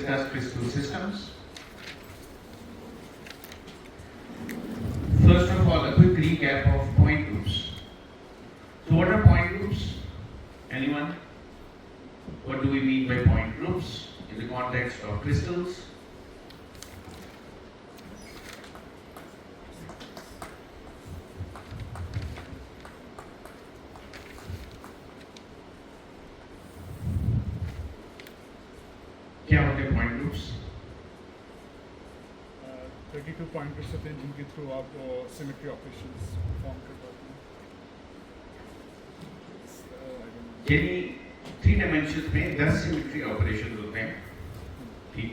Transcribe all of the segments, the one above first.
discuss crystal systems. First of all, a quick recap of point groups. So what are point groups? Anyone? What do we mean by point groups in the context of crystals? क्या होते हैं point groups? 32 point groups होते हैं जिनके through आप symmetry operations perform कर पाते हैं। यानी 3 डायमेंशन में 10 सिमेट्री ऑपरेशंस होते हैं, ठीक?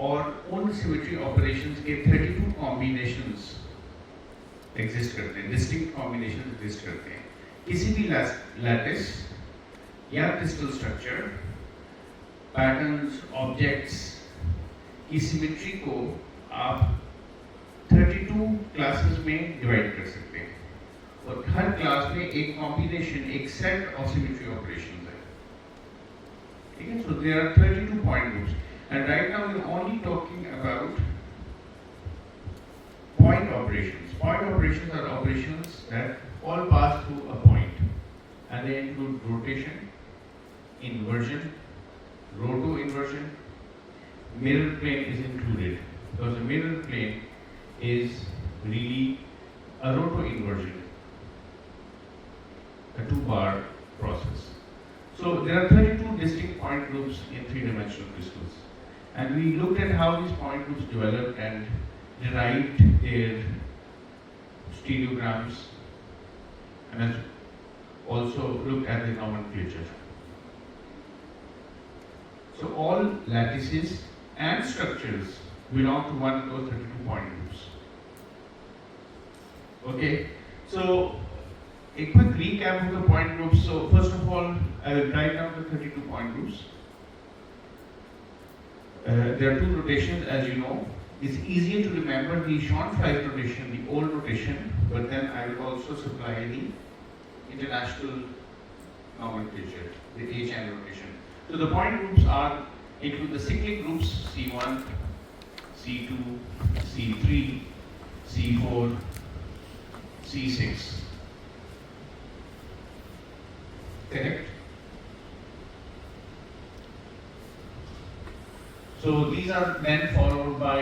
और उन सिमेट्री ऑपरेशंस के 32 कॉम्बिनेशंस एग्जिस्ट करते हैं, डिस्टिंक्ट कॉम्बिनेशंस एग्जिस्ट करते हैं। किसी भी लैटिस या क्रिस्टल स्ट्रक्चर, पैटर्न्स, ऑब्जेक्ट्स की सिमेट्री को आप 32 क्लासेस में डिवाइड कर सकते हैं और हर क्लास में एक कॉम्बिनेशन, एक सेट ऑफ सिमेट्री ऑपरेशंस है, ठीक है? So there are 32 point groups and right now we are only talking about point operations. Point operations are operations that all pass through a point and they include rotation, inversion, roto-inversion. Mirror plane is included because a mirror plane is really a roto-inversion, a 2-bar process. So there are 32 distinct point groups in 3-dimensional crystals, and we looked at how these point groups developed and derived their stereograms, and has also looked at the nomenclature. So all lattices and structures belong to one of those 32 point groups. Okay, so a quick recap of the point groups. So first of all, I will write down the 32 point groups. There are 2 rotations, as you know. It's easier to remember the Schonfeld rotation, the old rotation, but then I will also supply the international nomenclature, the HN rotation. So the point groups are include the cyclic groups C1, C2, C3, C4, C6. Correct? So these are then followed by,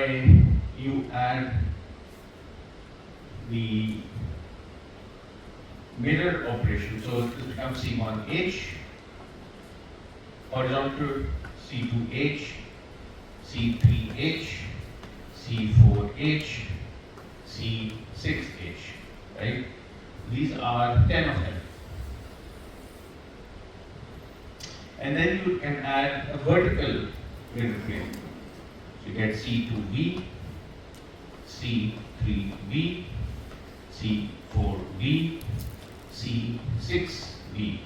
you add the mirror operation. So this becomes C1H, horizontal C2H, C3H, C4H, C6H, right? These are 10 of them. And then you can add a vertical mirror plane. So you get C2V, C3V, C4V, C6V.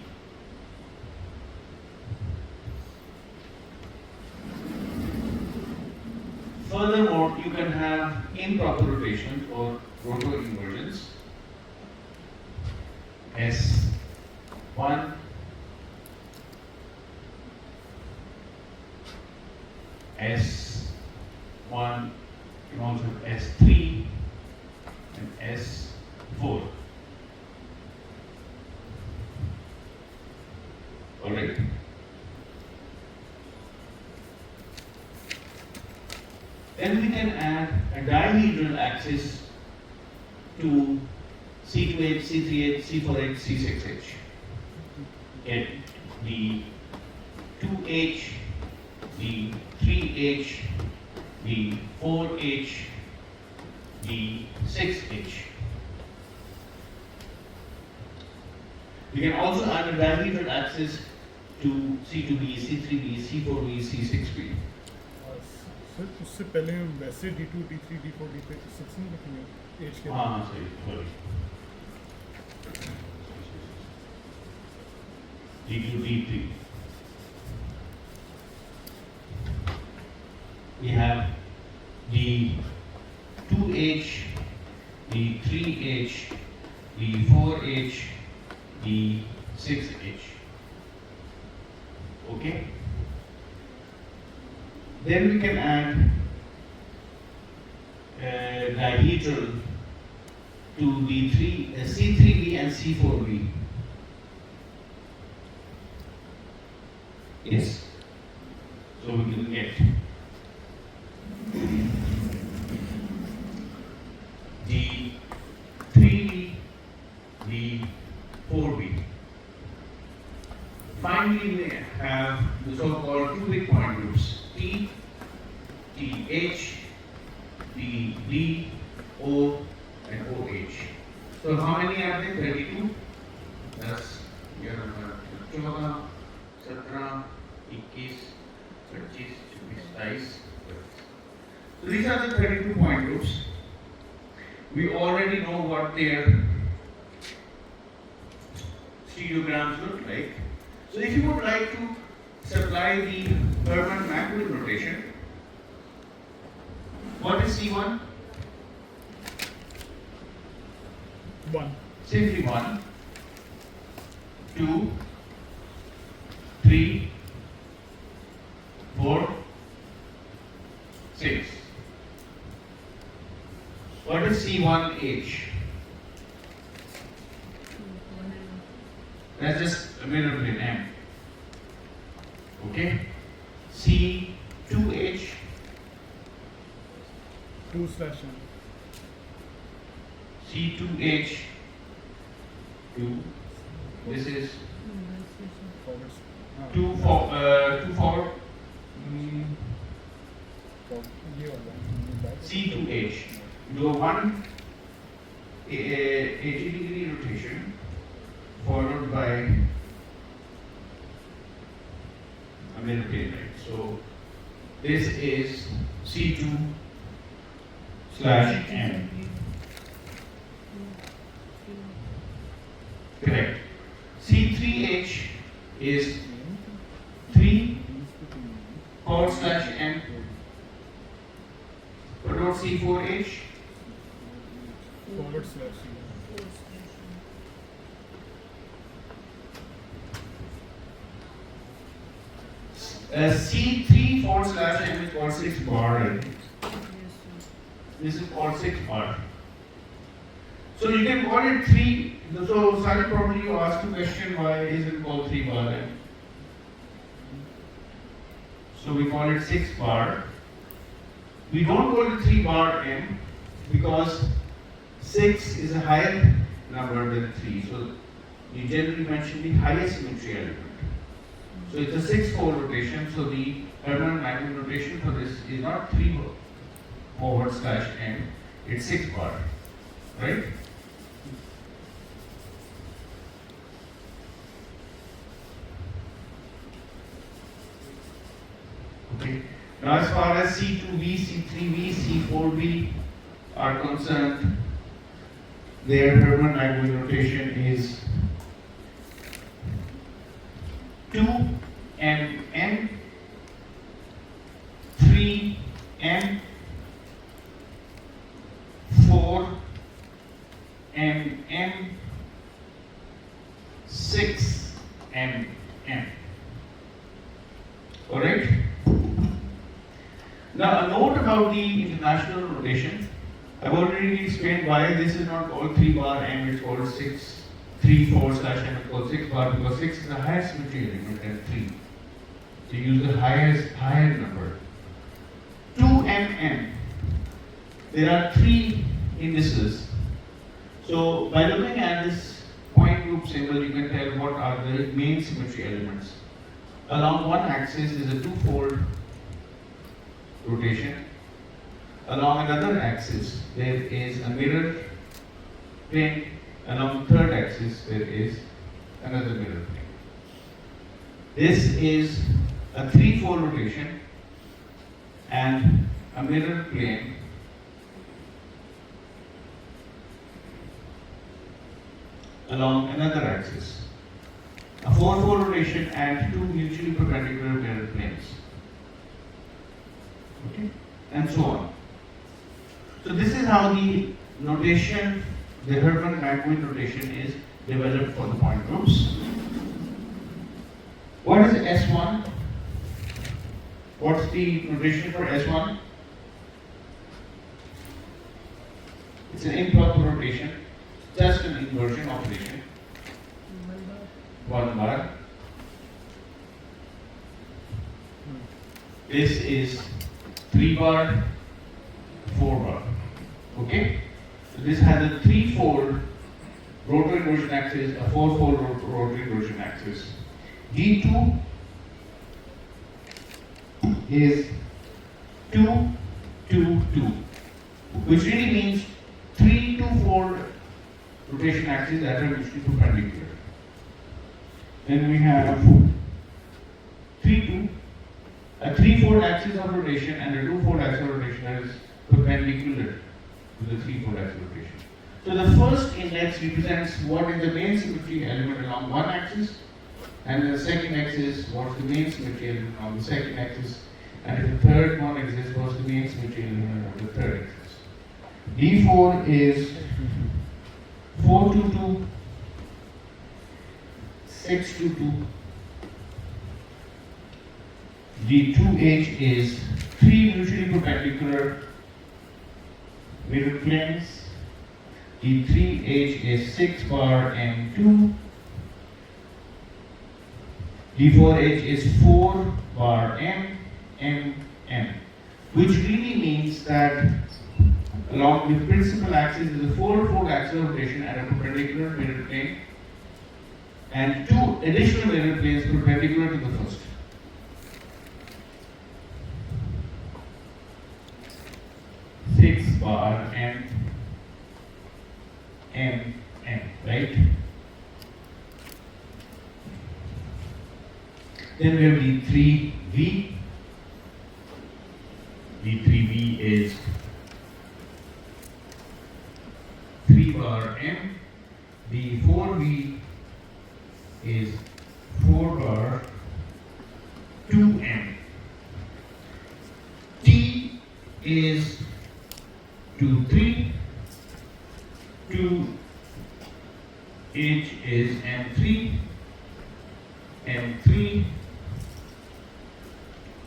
Furthermore, you can have improper rotations or roto-inversions. S1, S1, you can also have S3 and S4. Alright. Then we can add a dihedral axis to C2H, C3H, C4H, C6H. Get the 2H, the 3H, the 4H, the 6H. We can also add a dihedral axis to C2B, C3B, C4B, C6B. Sir उससे पहले हम वैसे D2, D3, D4, D6 नहीं लिखेंगे as के? हाँ सही, sorry. D2, D3. We have the 2H, the 3H, the 4H, the 6H. Okay? Then we can add dihedral to the C3V and C4V. Yes. So we can get the 3V, the 4V. Finally, we have the so-called two big point groups T, TH, D, O, and OH. So how many are there? 32. That's 14, 17, 21, 25, 26, 27. So these are the 32 point groups. We already know what their stereograms look like. So if you would like to supply the Hermann-Maxwell notation, what is C1? 1. Simply 1, 2, 3, 4, 6. What is C1H? That's just a mirror plane M. Okay? C2H? 2/M. C2H 2. This is Forwards. 2 forward. ये वाला C2H. Do a 80-degree rotation followed by a mirror plane, right? So this is C2/M. Correct. C3H is 3/M. What about C4H? /. C3/M is called 6 bar. Right? This is called 6 bar. So you can call it 3. So Sally, probably you asked the question, why is it called 3 bar M? So we call it 6 bar. We don't call it 3 bar M because 6 is a higher number than 3. So you generally mention the highest symmetry element. So it's a 6-fold rotation. So the Hermann-Maxwell notation for this is not 3/M, it's 6 bar, right? Okay. Now, as far as C2V, C3V, C4V are concerned, their Hermann-Maxwell notation is 2MM, 3M, 4MM, 6MM. Alright? Now, a note about the international notation. I've already explained why this is not called 3 bar M, it's called 4/M, it's called 6 bar because 6 is the highest symmetry element than 3. So you use the higher number. 2MM. There are 3 indices. So by looking at this point group symbol, you can tell what are the main symmetry elements. Along one axis is a 2-fold rotation. Along another axis, there is a mirror plane. Along the third axis, there is another mirror plane. This is a 3-fold rotation and a mirror plane along another axis. A 4-fold rotation and 2 mutually perpendicular mirror planes. Okay? And so on. So this is how the notation, the Hermann-Maxwell notation is developed for the point groups. What is S1? What's the notation for S1? It's an improper rotation, just an inversion operation. 1 bar. This is 3 bar, 4 bar. Okay? So this has a 3-fold rotor inversion axis, a 4-fold rotor inversion axis. D2 is 2, 2, 2, which really means 3 2-fold rotation axes that are mutually perpendicular. Then we have 3, 2, a 3-fold axis of rotation and a 2-fold axis of rotation that is perpendicular to the 3-fold axis of rotation. So the first index represents what is the main symmetry element along one axis, and the second axis what's the main symmetry element on the second axis, and if the third one exists, what's the main symmetry element on the third axis. D4 is 4, 2, 2, 6, 2, 2. D2H is 3 mutually perpendicular mirror planes. D3H is 6 bar M2. D4H is 4 bar M, M, M, which really means that along the principal axis is a 4-fold axis of rotation at a perpendicular mirror plane and 2 additional mirror planes perpendicular to the first. Bar M, M, M, right? Then we have D3V. D3V is 3 bar M. D4V is 4 bar 2M. T is 2, 3, 2, H is M3, M3,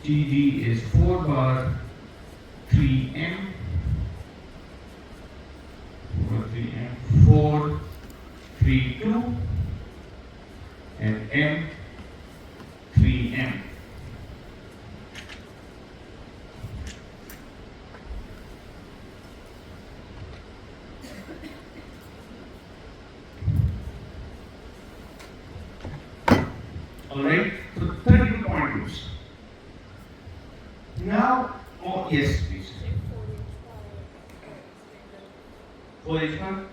TD is 4 bar 3M, 4, 3, 2, and M, 3M. Alright, so 32 point groups. Now, oh yes, please. For H1,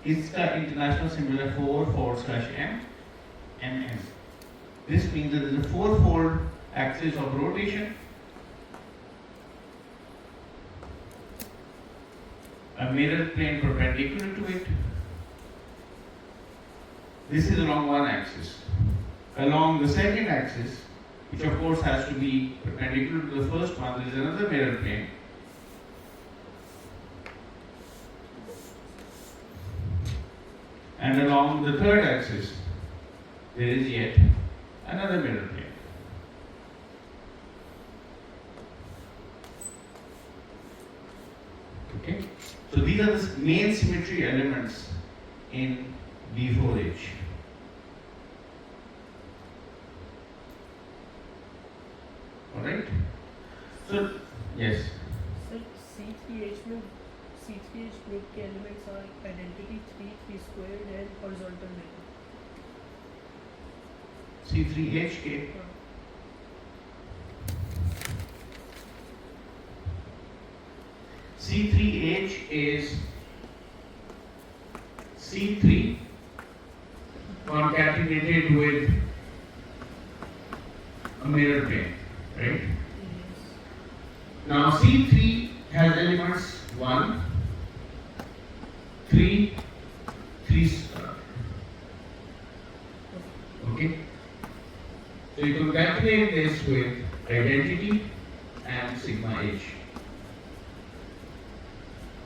it's the international symbol 4/M, MM. This means that there is a 4-fold axis of rotation, a mirror plane perpendicular to it. This is along one axis. Along the second axis, which of course has to be perpendicular to the first one, there is another mirror plane. And along the third axis, there is yet another mirror plane. Okay? So these are the main symmetry elements in D4H. Alright? So, yes. Sir, C3H group के elements are identity 3, 3 squared and horizontal matrix. C3H के C3H is C3 concatenated with a mirror plane, right? Now C3 has elements 1, 3, 3 star. Okay? So you concatenate this with identity and sigma H.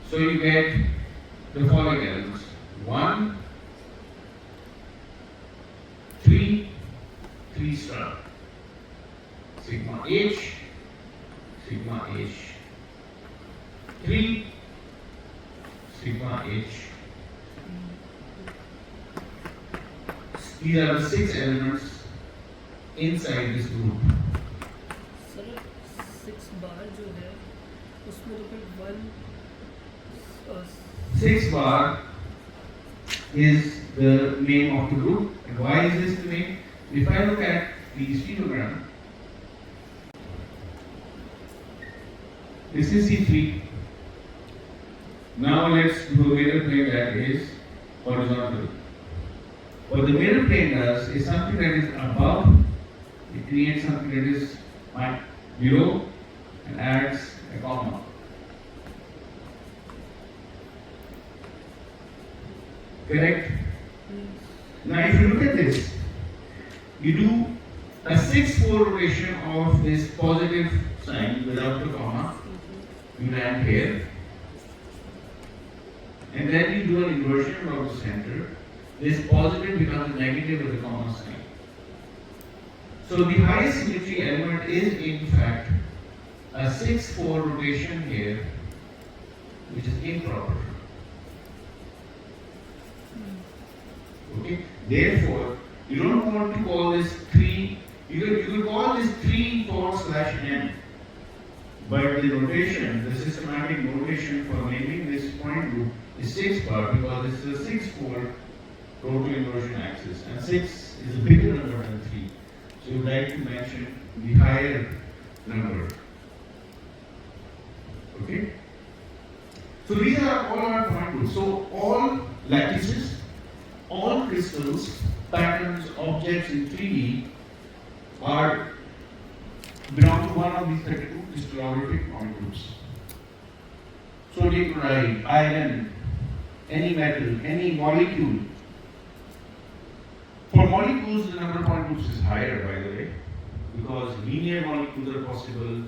So you get the following elements: 1, 3, 3 star. sigma h, 3, sigma h. These are the 6 elements inside this group. Sir 6 बार जो है उसमें तो फिर 6 bar is the name of the group. And why is this the name? If I look at the histogram, this is C3. Now let's do a mirror plane that is horizontal. What the mirror plane does is something that is above, it creates something that is below and adds a comma. Correct? Now if you look at this, you do a 6-4 rotation of this positive sign without the comma, you land here, and then you do an inversion about the center. This positive becomes a negative with the comma sign. So the highest symmetry element is in fact a 6-4 rotation here, which is improper. Okay? Therefore, you don't want to call this 3, you could call this 3/4/n. But the notation, the systematic notation for naming this point group is 6 bar because this is a 6-4 total inversion axis, and 6 is a bigger number than 3. So you would like to mention the higher number. Okay? So these are all our point groups. So all lattices, all crystals, patterns, objects in 3D are belong to one of these 32 crystallographic point groups. Sodium chloride, iron, any metal, any molecule. For molecules, the number of point groups is higher, by the way, because linear molecules are possible,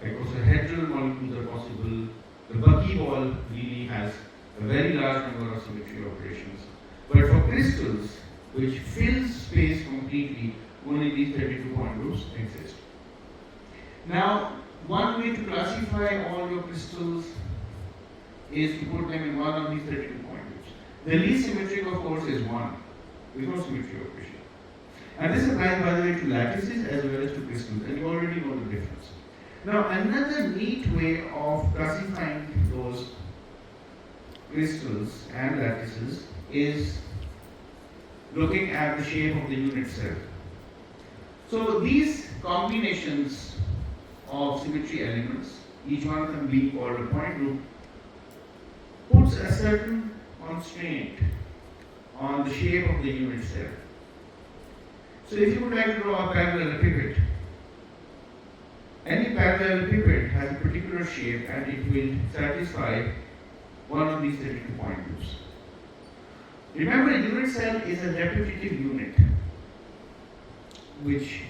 icosahedral molecules are possible. The buckyball really has a very large number of symmetry operations. But for crystals, which fill space completely, only these 32 point groups exist. Now, one way to classify all your crystals is to put them in one of these 32 point groups. The least symmetric, of course, is 1. With no symmetry operation. And this applies, by the way, to lattices as well as to crystals, and you already know the difference. Now, another neat way of classifying those crystals and lattices is looking at the shape of the unit cell. So these combinations of symmetry elements, each one of them being called a point group, puts a certain constraint on the shape of the unit cell. So if you would like to draw a parallelepiped, any parallelepiped has a particular shape and it will satisfy one of these 32 point groups. Remember, a unit cell is a repetitive unit which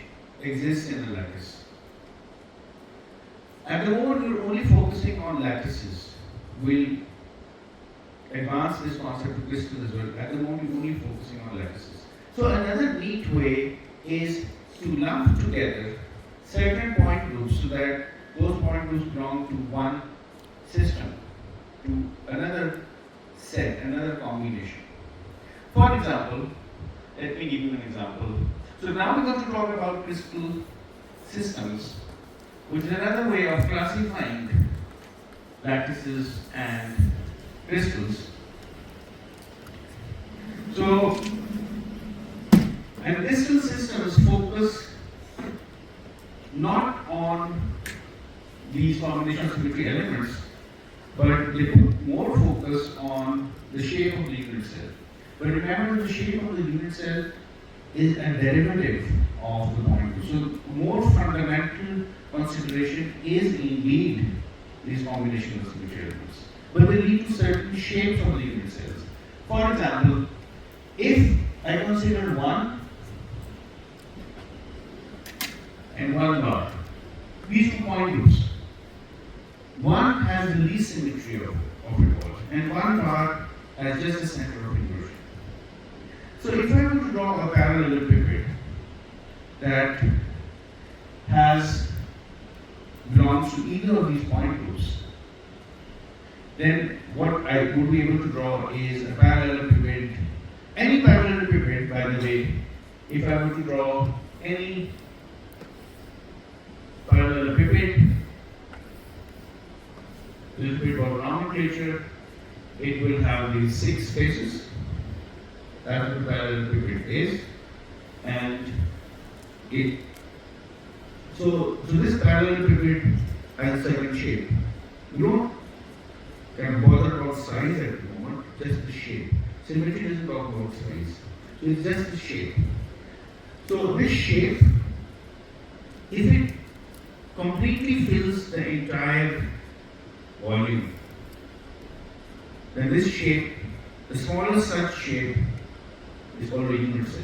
exists in a lattice. At the moment, we're only focusing on lattices. We'll advance this concept to crystals as well. At the moment, we're only focusing on lattices. So another neat way is to lump together certain point groups so that those point groups belong to one system, to another set, another combination. For example, let me give you an example. So now we're going to talk about crystal systems, which is another way of classifying lattices and crystals. So, and crystal systems focus not on these combination of symmetry elements, but they put more focus on the shape of the unit cell. But remember, the shape of the unit cell is a derivative of the point group. So, more fundamental consideration is indeed these combination of symmetry elements. But they lead to certain shapes of the unit cells. For example, if I consider 1 and 1 bar, these 2 point groups, 1 has the least symmetry of it all, and 1 bar has just the center of inversion. So if I were to draw a parallelepiped that has belongs to either of these point groups, then what I would be able to draw is a parallelepiped. Any parallelepiped, by the way, if I were to draw any parallelepiped, a little bit about nomenclature, it will have these 6 faces. That's what a parallelepiped is. And so this parallelepiped has a certain shape. You don't kind of bother about size at the moment, just the shape. Symmetry doesn't talk about size. So it's just the shape. So this shape, if it completely fills the entire volume, then this shape, the smallest such shape, is called a unit cell.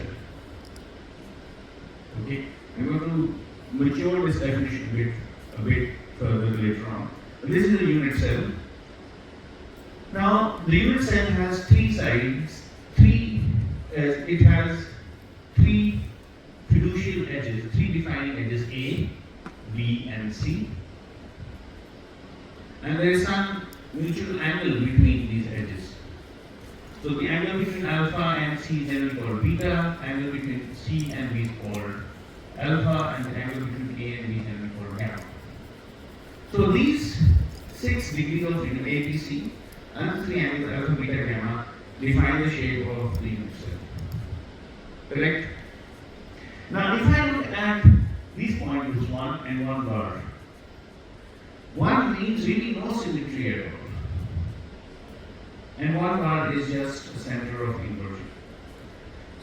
Okay, I'm going to mature this definition a bit further later on. But this is a unit cell. Now, the unit cell has 3 sides. It has 3 fiducial edges, 3 defining edges: A, B, and C. And there is some mutual angle between these edges. So the angle between alpha and C is generally called beta. Angle between C and B is called alpha, and the angle between A and B is generally called gamma. So these 6 degrees of freedom, A, B, C, and the 3 angles alpha, beta, gamma, define the shape of the unit cell. Correct? Now, if I look at these point groups 1 and 1 bar, 1 means really no symmetry at all, and 1 bar is just a center of inversion.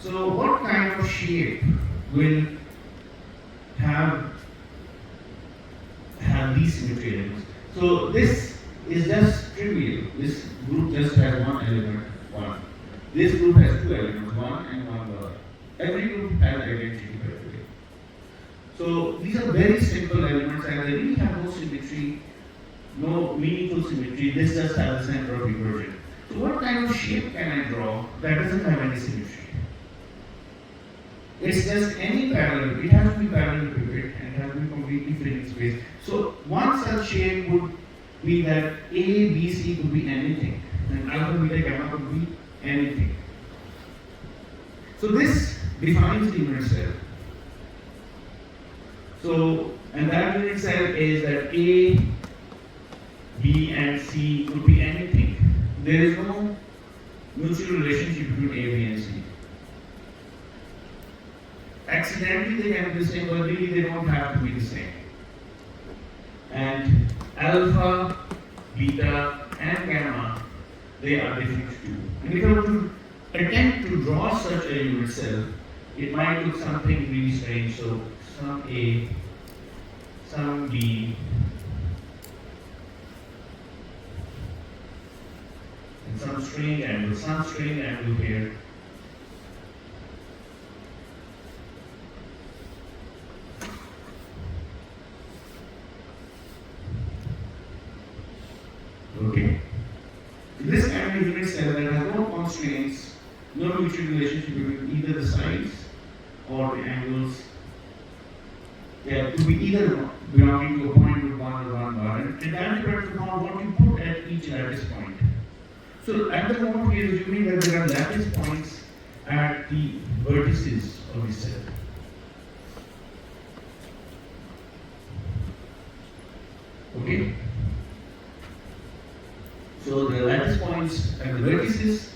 So, what kind of shape will have these symmetry elements? So, this is just trivial. This group just has 1 element, 1. This group has 2 elements, 1 and 1 bar. Every group has identity, by the way. So these are very simple elements, and they really have no symmetry, no meaningful symmetry. This just has the center of inversion. So what kind of shape can I draw that doesn't have any symmetry? It's just any parallel. It has to be parallelepiped and it has to be completely filling space. So one such shape would be that A, B, C could be anything, and alpha, beta, gamma could be anything. So this defines the unit cell. So, and that unit cell is that A, B, and C could be anything. There is no mutual relationship between A, B, and C. Accidentally they can be the same, but really they don't have to be the same. And alpha, beta, and gamma, they are different too. And if I were to attempt to draw such a unit cell, it might look something really strange. So some A, some B, and some strange angle here. Okay. This kind of unit cell that has no constraints, no mutual relationship between either the sides or the angles. Yeah, to be either belonging to a point with 1 or 1 bar, and that depends upon what you put at each lattice point. So at the moment we are assuming that there are lattice points at the vertices of the cell. Okay? So the lattice points at the vertices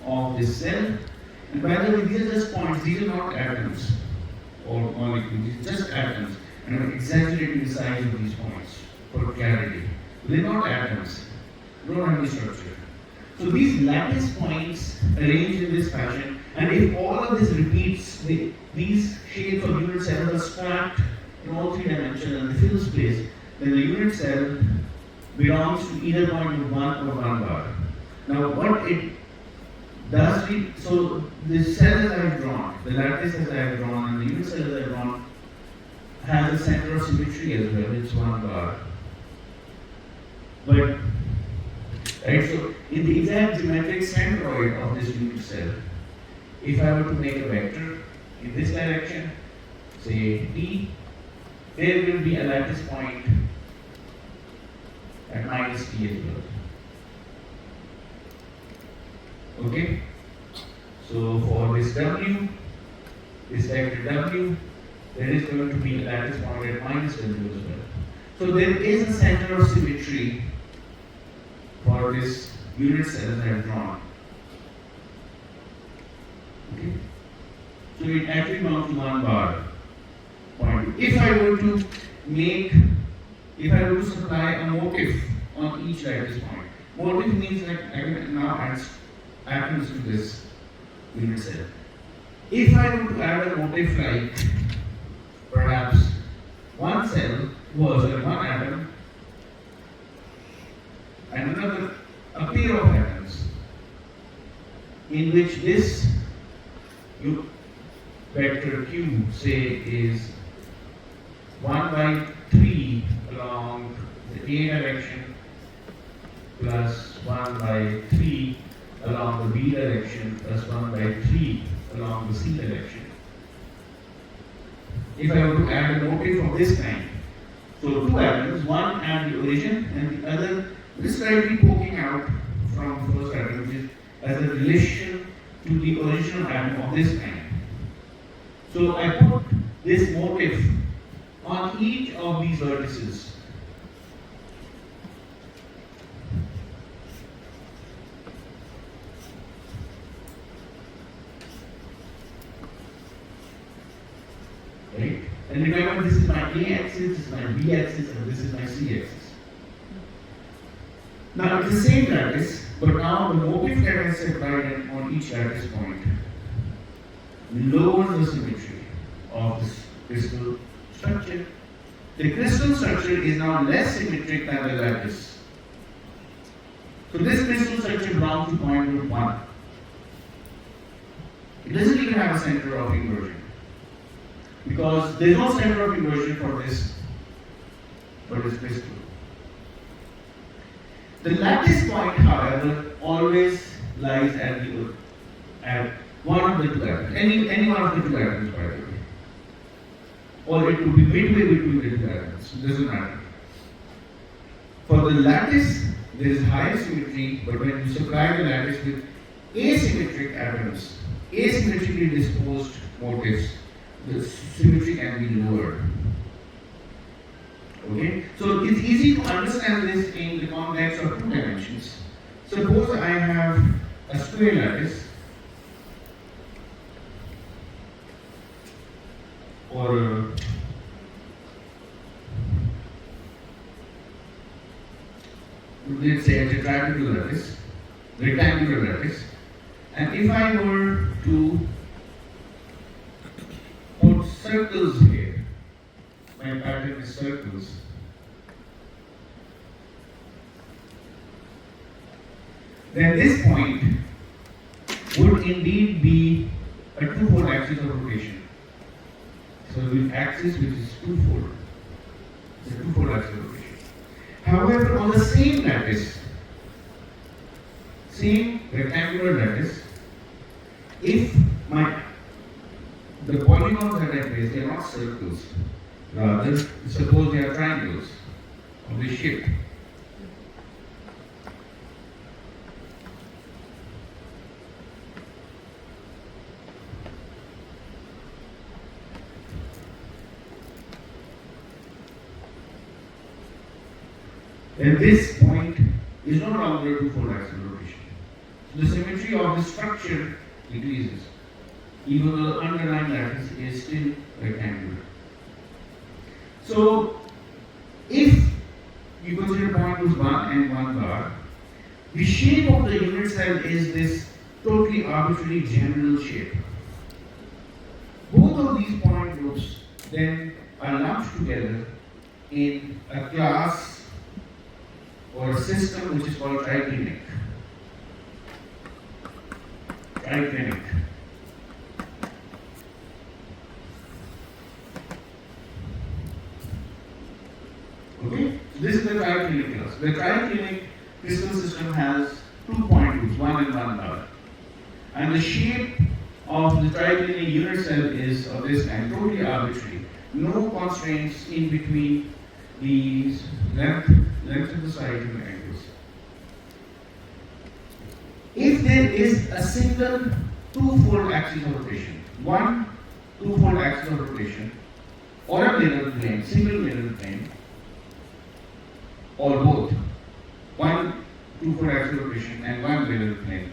of this cell, and by the way, these are just points, these are not atoms or molecules, these are just atoms, and I'm exaggerating the size of these points for clarity. They're not atoms, they don't have any structure. So these lattice points arranged in this fashion, and if all of this repeats, these shapes of unit cells are stacked in all 3 dimensions and they fill space, then the unit cell belongs to either point with 1 or 1 bar. Now what it does, so the cell that I have drawn, the lattice that I have drawn, and the unit cell that I have drawn has a center of symmetry as well, it's 1 bar. But, right, so in the exact geometric centroid of this unit cell, if I were to make a vector in this direction, say T, there will be a lattice point at minus t as well. Okay? So for this W, this vector W, there is going to be a lattice point at minus W as well. So there is a center of symmetry for this unit cell that I have drawn. Okay? So it actually belongs to one bar point. If I were to supply a motif on each lattice point, motif means like I can now add atoms to this unit cell. If I were to add a motif like perhaps one cell was one atom and another a pair of atoms in which this vector q say is 1 by 3 along the A direction plus 1 by 3 along the B direction plus 1 by 3 along the C direction. If I were to add a motif of this kind, so two atoms, one at the origin and the other is slightly poking out from the first atom, which is as a relation to the original atom of this kind. So I put this motif on each of these vertices. Right? And remember, this is my A axis, this is my B axis, and this is my C axis. Now it's the same lattice, but now the motif that I supplied on each lattice point lowers the symmetry of this crystal structure. The crystal structure is now less symmetric than the lattice. So this crystal structure belongs to point group 1. It doesn't even have a center of inversion, because there is no center of inversion for this crystal. The lattice point, however, always lies at one of the two atoms, any one of the two atoms, by the way. Or it could be midway between the two atoms, it doesn't matter. For the lattice, there is high symmetry, but when you supply the lattice with asymmetric atoms, asymmetrically disposed motifs, the symmetry can be lowered. Okay? So it's easy to understand this in the context of two dimensions. Suppose I have a square lattice, or let's say a tetrahedral lattice, rectangular lattice, and if I were to put circles here, my pattern is circles, then this point would indeed be a two-fold axis of rotation. So the axis which is two-fold, it's a two-fold axis of rotation. However, on the same lattice, same rectangular lattice, if the polygons that I place, they are not circles, rather suppose they are triangles of this shape. Then this point is no longer a two-fold axis of rotation. So the symmetry of the structure decreases, even though the underlying lattice is still rectangular. So if you consider point groups 1 and 1 bar, the shape of the unit cell is this totally arbitrary general shape. Both of these point groups then are lumped together in a class or a system which is called triclinic. Triclinic. Okay? So this is the triclinic class. The triclinic crystal system has 2 point groups, 1 and 1 bar. And the shape of the triclinic unit cell is of this kind, totally arbitrary. no constraints in between these length of the sides and the angles. If there is a single two-fold axis of rotation, one two-fold axis of rotation, or a mirror plane, single mirror plane, or both, one two-fold axis of rotation and one mirror plane,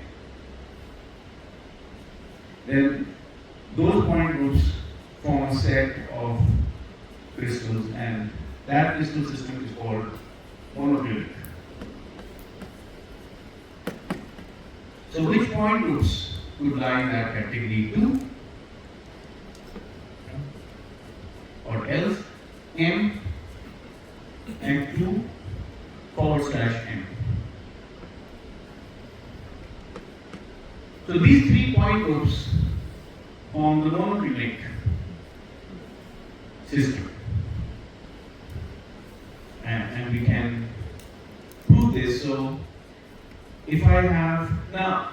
then those point groups form a set of crystals, and that crystal system is called monoclinic. So which point groups could lie in that category? 2 or else M and 2/M. So these 3 point groups form the monoclinic system, and we can prove this. So if I have now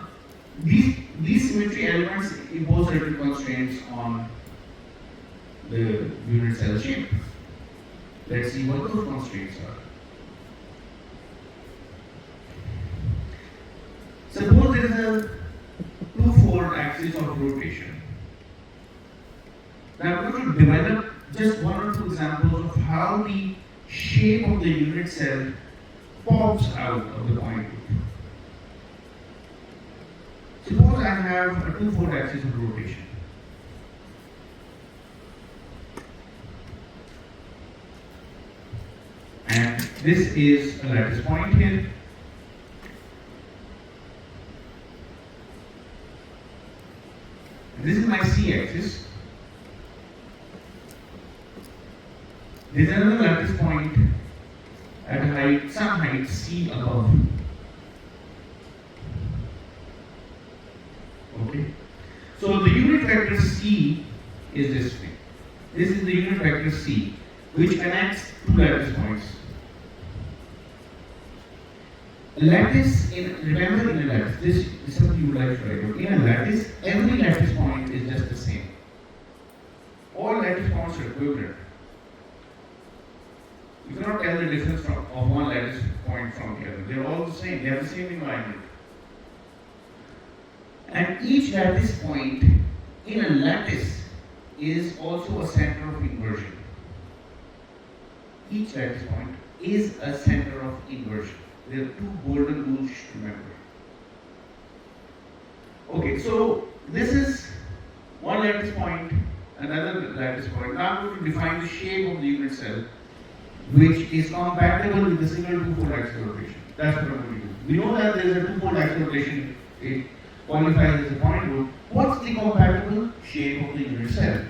these symmetry elements impose certain constraints on the unit cell shape. Let's see what those constraints are. Suppose there is a two-fold axis of rotation. Now I'm going to develop just 1 or 2 examples of how the shape of the unit cell pops out of the point group. Suppose I have a two-fold axis of rotation. And this is a lattice point here. This is my c-axis. There is another lattice point at a height, some height c above. Okay. So the unit vector c is this thing. This is the unit vector c, which connects two lattice points. Lattice remember in a lattice, this is something you would like to write about. In a lattice, every lattice point is just the same. All lattice points are equivalent. You cannot tell the difference of one lattice point from the other. They're all the same. They have the same environment. And each lattice point in a lattice is also a center of inversion. Each lattice point is a center of inversion. There are 2 golden rules to remember. Okay, so this is one lattice point, another lattice point. Now I'm going to define the shape of the unit cell, which is compatible with the single two-fold axis rotation. That's what I'm going to do. We know that there is a two-fold axis rotation. It qualifies as a point group. What's the compatible shape of the unit cell?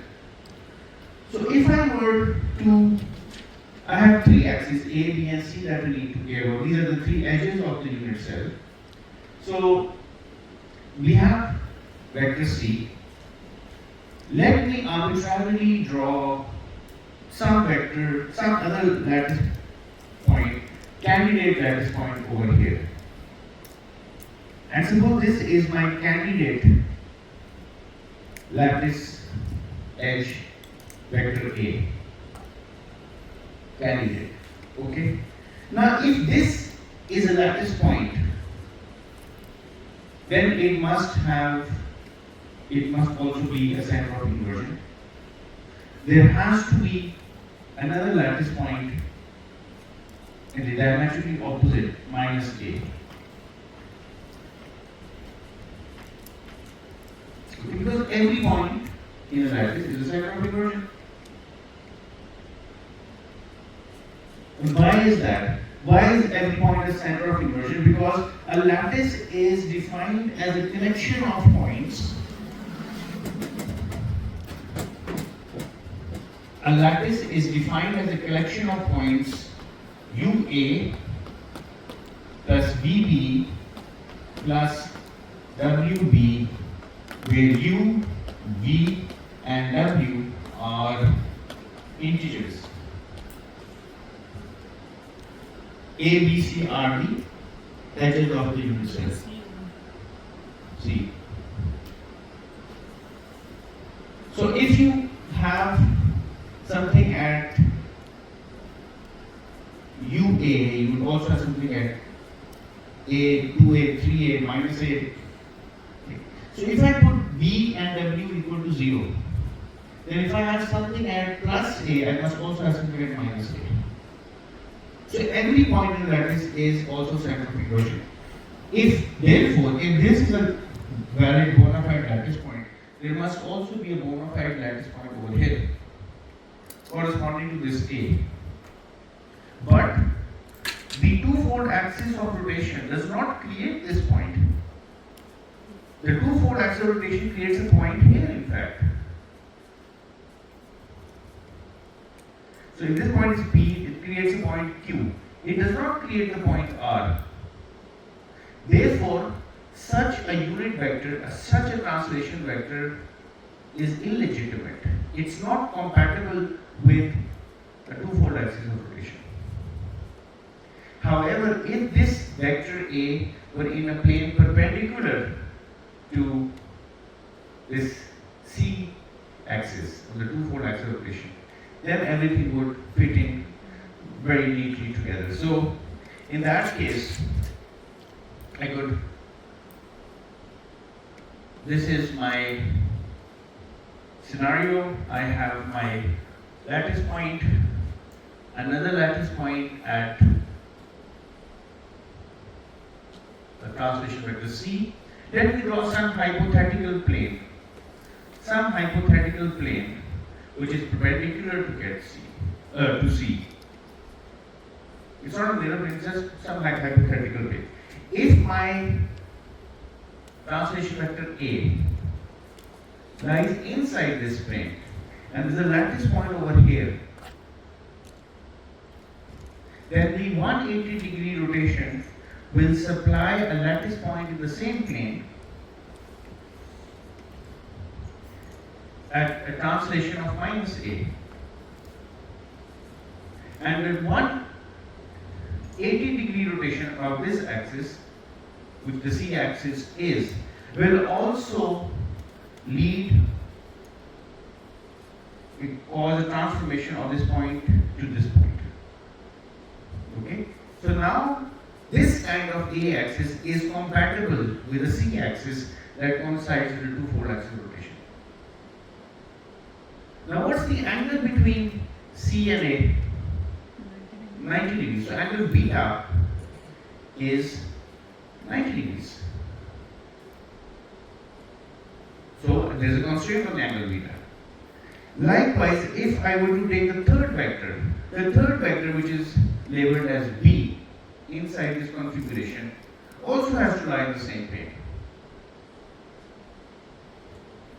So if I were to, I have 3 axes A, B, and C that we need to care about. These are the 3 edges of the unit cell. So we have vector C. Let me arbitrarily draw some vector, some other lattice point, candidate lattice point over here. And suppose this is my candidate lattice edge vector A. Candidate. Okay? Now if this is a lattice point, then it must also be a center of inversion. There has to be another lattice point in the diametrically opposite minus A. Because every point in a lattice is a center of inversion. And why is that? Why is every point a center of inversion? Because a lattice is defined as a collection of points. A lattice is defined as a collection of points UA plus VB plus WB, where U, V, and W are integers. A, B, C are the edges of the unit cell. C. So if you have something at UA, you would also have something at A, 2A, 3A, minus A. So if I put B and W equal to 0, then if I have something at plus A, I must also have something at minus A. So every point in the lattice is also center of equation. Therefore, if this is a valid bona fide lattice point, there must also be a bona fide lattice point over here, corresponding to this A. But the two-fold axis of rotation does not create this point. The two-fold axis of rotation creates a point here, in fact. So if this point is P, it creates a point Q. It does not create the point R. Therefore, such a unit vector, such a translation vector is illegitimate. It's not compatible with a two-fold axis of rotation. However, if this vector A were in a plane perpendicular to this C axis, or the two-fold axis of rotation, then everything would fit in very neatly together. So, in that case, I could, this is my scenario. I have my lattice point, another lattice point at the translation vector C. Let me draw some hypothetical plane which is perpendicular to get C, to C. It's not a mirror plane, it's just some hypothetical plane. If my translation vector A lies inside this plane and there's a lattice point over here, then the 180-degree rotation will supply a lattice point in the same plane at a translation of minus A. And with 180-degree rotation of this axis, which the C axis is, will also cause a transformation of this point to this point. Okay? So now this kind of A axis is compatible with the C axis that coincides with the two-fold axis of rotation. Now what's the angle between C and A? 90 degrees. So angle beta is 90 degrees. So there's a constraint on the angle beta. Likewise, if I were to take the third vector which is labeled as B inside this configuration also has to lie in the same plane.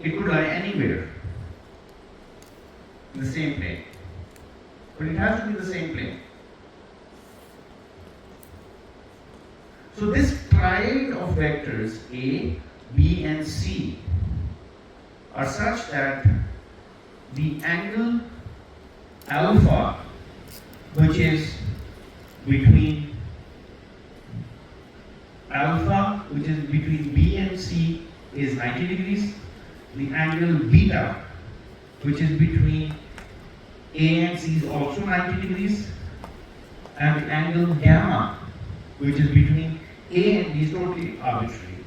It could lie anywhere in the same plane, but it has to be the same plane. So this triad of vectors A, B and C are such that the angle alpha, which is between B and C, is 90 degrees. The angle beta, which is between A and C, is also 90 degrees. And the angle gamma, which is between A and B, is totally arbitrary.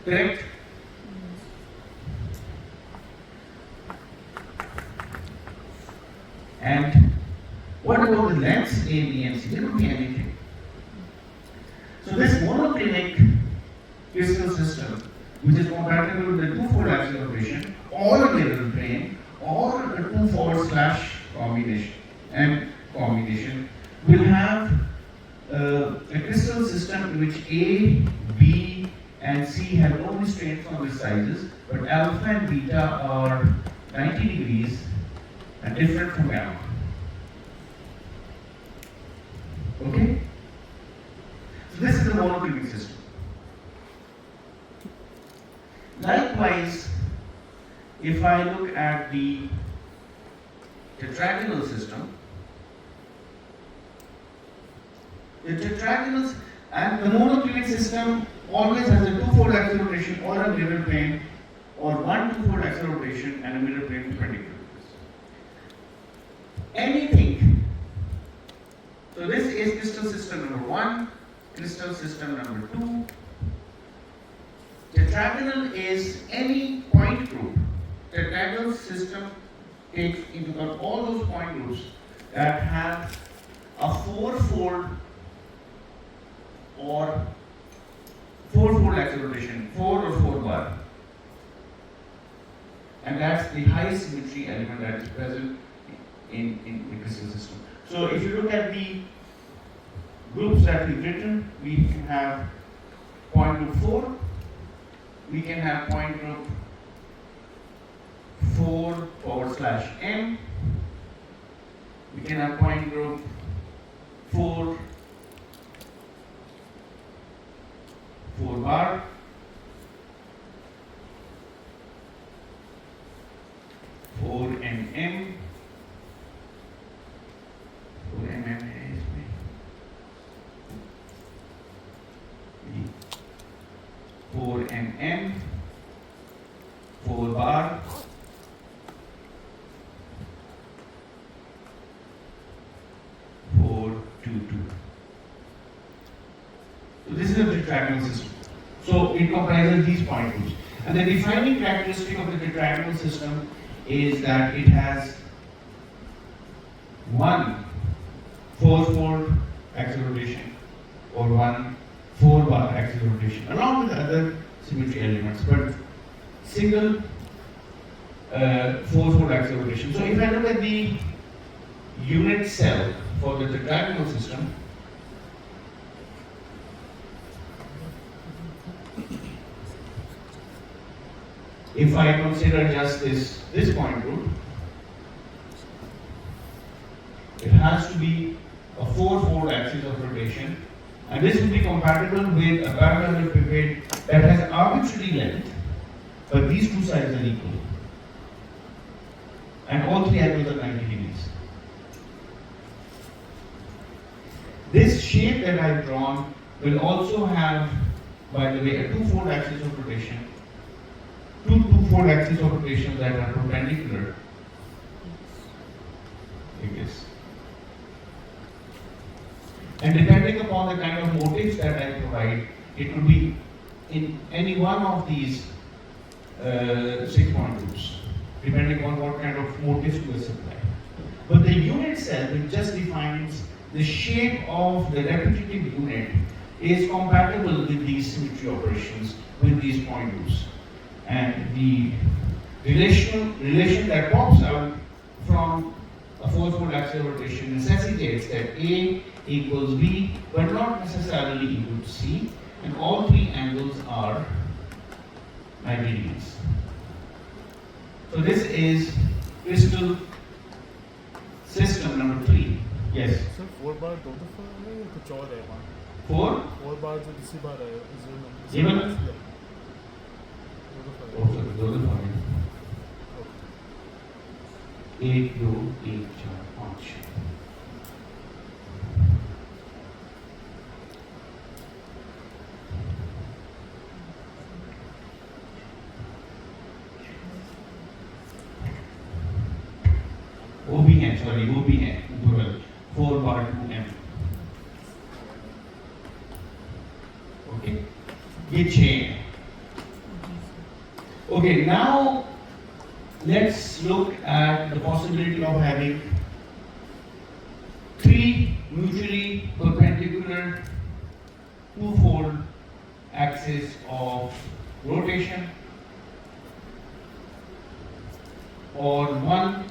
Correct? And what about the lengths A, B and C? There could be anything. So this monoclinic crystal system, which is compatible with the two-fold axis of rotation, or a mirror plane, or a two-fold slash combination, will have a crystal system in which A, B, and C have no restraints on the sizes, but alpha and beta are 90 degrees and different from gamma. Okay? So this is the monoclinic system. Likewise, if I look at the tetragonal system, the tetragonals and the monoclinic system always has a two-fold axis rotation or a mirror plane or one two-fold axial rotation and a mirror plane perpendicular to this. Anything. So this is crystal system number 1, crystal system number 2. Tetragonal is any point group. Tetragonal system takes into account all those point groups that have a four-fold or four-fold axial rotation, 4 or 4 bar. And that's the highest symmetry element that is present in the crystal system. So if you look at the groups that we've written, we can have point group 4, we can have point group 4/m, we can have point group 4 bar, four mm, 4 bar, 422. So this is a tetragonal system. So it comprises these point groups. And the defining characteristic of the tetragonal system is that it has one 4-fold axial rotation or one 4-bar axial rotation along with other symmetry elements, but single 4-fold axial rotation. So if I look at the unit cell for the tetragonal system, if I consider just this point group, it has to be a 4-fold axis of rotation, and this will be compatible with a parallelepiped that has arbitrary length, but these two sides are equal, and all three angles are 90 degrees. This shape that I've drawn will also have, by the way, a 2-fold axis of rotation, two 2-fold axis of rotation that are perpendicular, like this. And depending upon the kind of motifs that I provide, it could be in any one of these 6 point groups, depending on what kind of motifs we supply. But the unit cell, which just defines the shape of the repetitive unit, is compatible with these symmetry operations, with these point groups. And the relation that pops out from a 4-fold axial rotation necessitates that A equals B, but not necessarily equal to C, and all three angles are 90 degrees. So this is crystal system number 3. Yes? Sir 4 बार दो दफा है या कुछ और है वहाँ 4? 4 बार जो दूसरी बार है Even? दो दफा है Oh, sorry, दो दफा है। 1, 2, 3, 4, 5। वो भी है, सॉरी वो भी है, 4 बार 2m। ओके, ये 6 है। Okay, now let's look at the possibility of having 3 mutually perpendicular 2-fold axis of rotation, or 1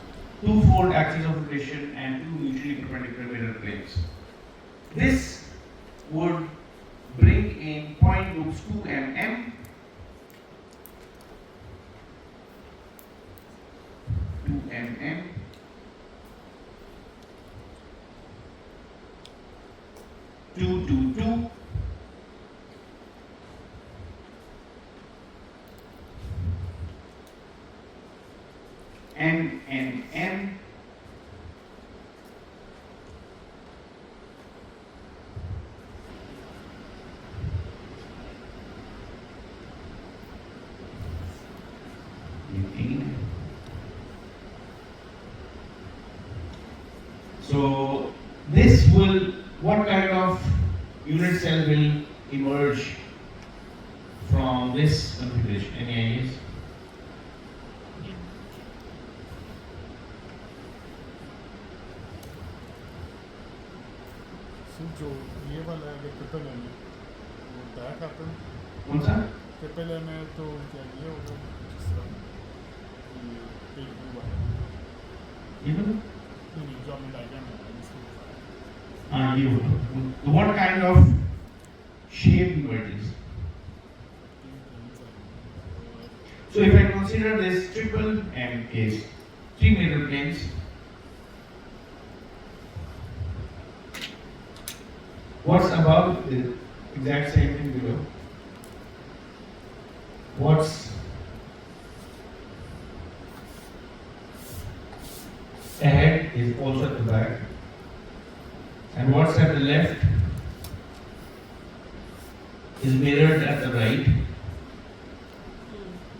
2-fold axis of rotation and 2 mutually perpendicular mirror planes. This would bring in point groups 2mm, 2mm, 222, NNM, So this will, what kind of unit cell will emerge from this configuration? Any ideas? So जो ये वाला है triple M है वो that happen कौन सा? Triple M है तो क्या ये होगा जिस तरह ये पेज ब्लू वाला ये बोलो? नहीं जो हमने डायग्राम बनाया इसके हाँ ये बोलो. What kind of shape emerges? So if I consider this triple M case, three middle planes, what's above the exact same thing below? What's ahead is also at the back, and what's at the left is mirrored at the right.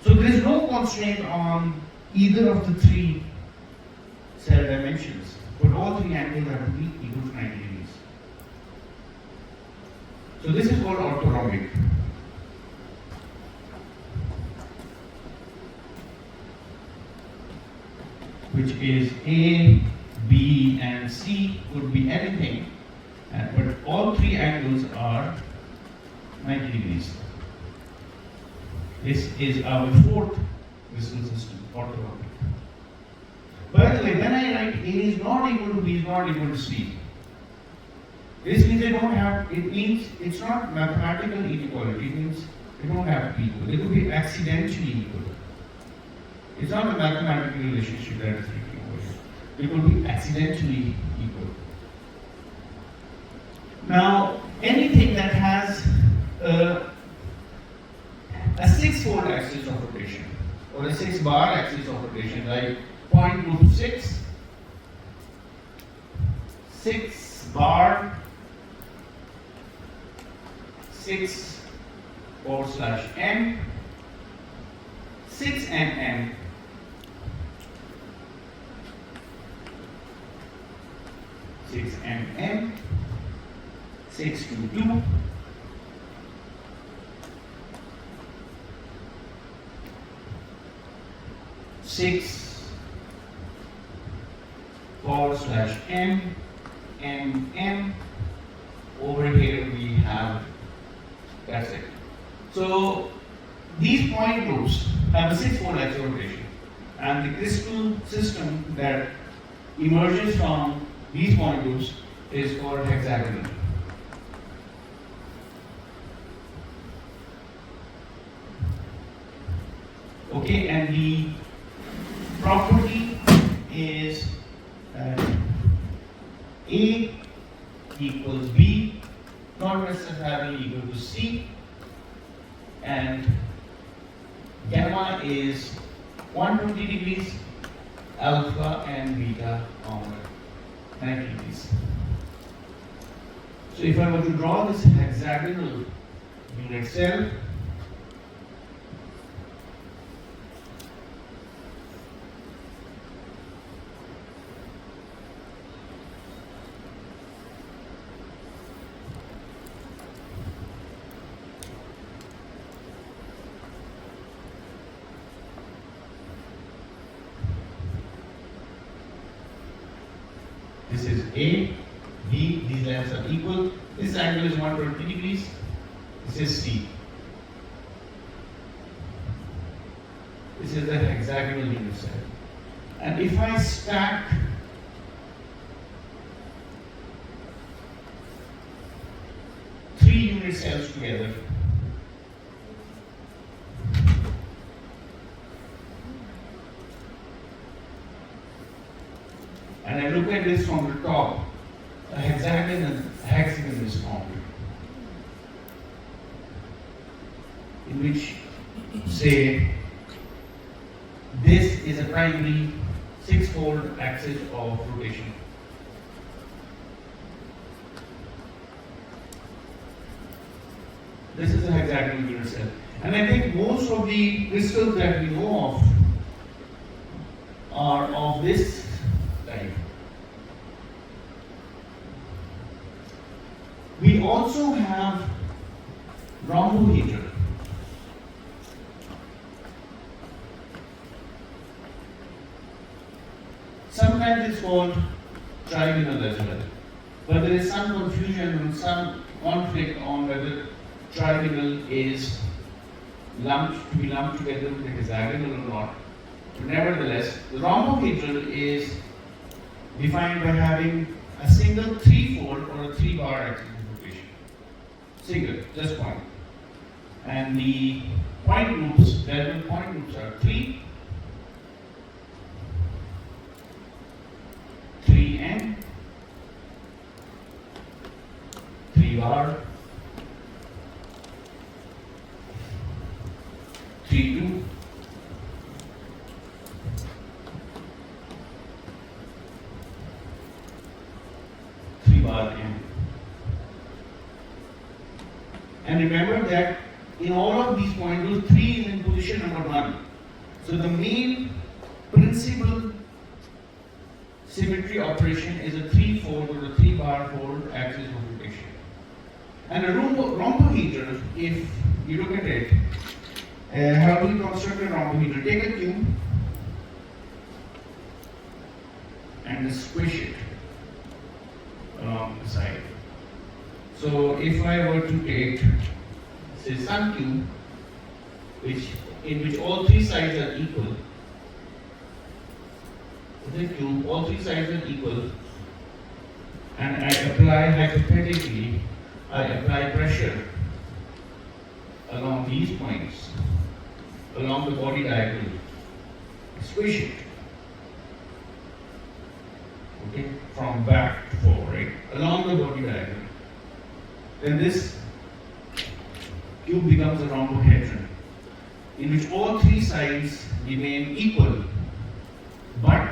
So there is no constraint on either of the three cell dimensions, but all three angles have to be equal to 90 degrees. So this is called orthorhombic. Which is A, B, and C could be anything, but all three angles are 90 degrees. This is our fourth decimal system, orthorhombic. By the way, when I write A is not equal to B is not equal to C, this means they don't have, it means it's not mathematical inequality, it means they don't have to be equal. They could be accidentally equal. It's not a mathematical relationship that is thinking over here. They could be accidentally equal. Now, anything that has a 6-fold axis of rotation or a 6-bar axis of rotation, like point group 6, 6 bar, 6/m, 6mm, 6mm, 6 to 2, 6/m, mm. Over here we have, that's it. So these point groups have a 6-fold axis of rotation, and the crystal system that emerges from these point groups is called hexagonal. Okay, and the property is that A equals B, not necessarily equal to C, and gamma is 120 degrees, alpha and beta are 90 degrees. So if I were to draw this hexagonal unit cell, this is A, B, these lengths are equal. This angle is 120 degrees. This is C. This is the hexagonal unit cell. And if I stack three unit cells together, and I look at this from the top, a hexagon is formed, in which, say, this is a primary 6-fold axis of rotation. This is a hexagonal unit cell. And I think most of the crystals that we know of are of this type. also have rhombohedron. Sometimes it's called trigonal as well. But there is some confusion and some conflict on whether trigonal is to be lumped together with the hexagonal or not. But nevertheless, the rhombohedral is defined by having a single 3-fold or a 3-bar axis of rotation. Single, just one. And the point groups, relevant point groups are 3, 3n, 3-bar, 3-2, 3-bar n. And remember that in all of these points, those 3 is in position number 1. So the main principal symmetry operation is a 3-fold or a 3-bar fold axis of rotation. And a rhombohedral, if you look at it, how do you construct a rhombohedral? Take a cube and squish it along the side. So if I were to take, say, some cube, in which all 3 sides are equal, the cube, all 3 sides are equal, and I apply, hypothetically, I apply pressure along these points, along the body diagonal, squish it, okay, from back to forward, right, along the body diagonal. Then this cube becomes a rhombohedron, in which all 3 sides remain equal, but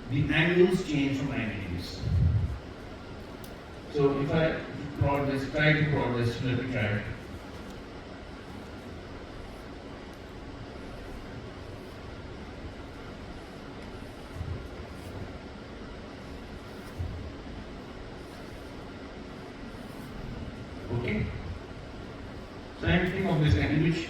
the angles change from 90 degrees. So if I plot this, try to plot this, let me try it. Okay? So I'm thinking of this in which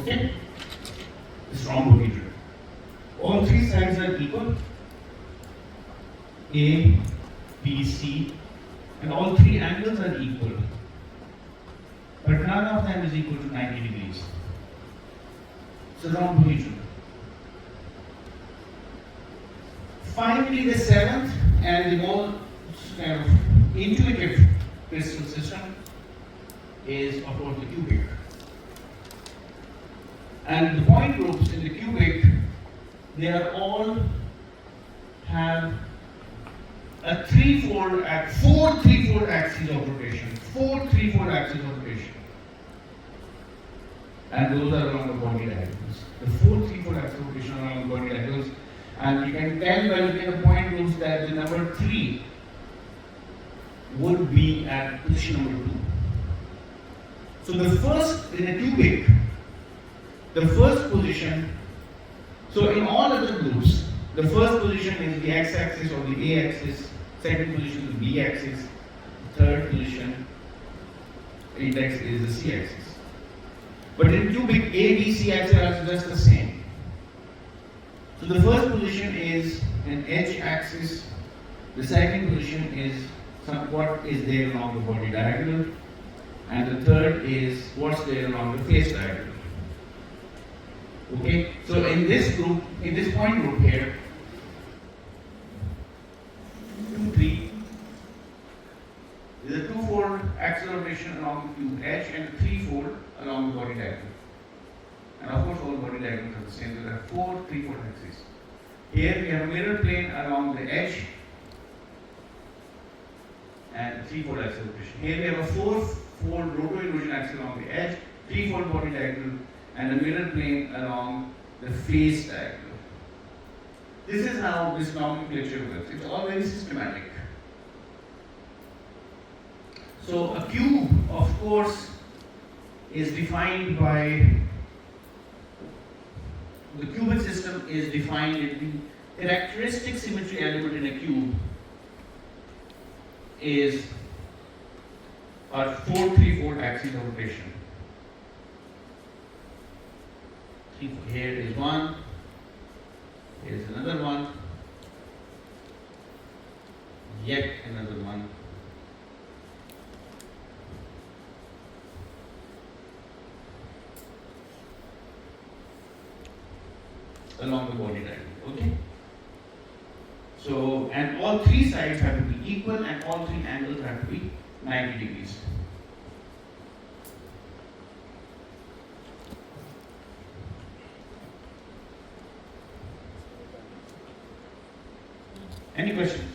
okay? It's rhombohedron. All 3 sides are equal, A, B, C, and all 3 angles are equal. But none of them is equal to 90 degrees. So rhombohedron. Finally, the 7th and the most kind of intuitive crystal system is, of course, the cubic. And the point groups in the cubic, they are all have a 4 3-fold axes of rotation. 4 3-fold axes of rotation. And those are along the body diagonals. The 4 3-fold axes of rotation are along the body diagonals. And you can tell by looking at the point groups that the number 3 would be at position number 2. So the first, in a cubic, the first position, so in all other groups, the first position is the x-axis or the a-axis, second position is the b-axis, third position, index is the c-axis. But in cubic, a, b, c axis are just the same. So the first position is an edge axis, the second position is what is there along the body diagonal, and the third is what's there along the face diagonal. Okay, so in this group, in this point group here, 2, 3 is a 2-fold axis rotation along the cube edge and threefold along the body diagonal. And of course, all body diagonals are the same. So there are four threefold axes. Here we have a mirror plane along the edge and threefold axis rotation. Here we have a four-fold roto-inversion axis along the edge, threefold body diagonal, and a mirror plane along the face diagonal. This is how this nomenclature works. It's all very systematic. So a cube, of course, is defined by the cubic system is defined in the characteristic symmetry element in a cube is our four threefold axis of rotation. Here is one, here is another one, yet another one. Along the body diagonal, okay? So, and all three sides have to be equal and all three angles have to be 90 degrees. Any questions?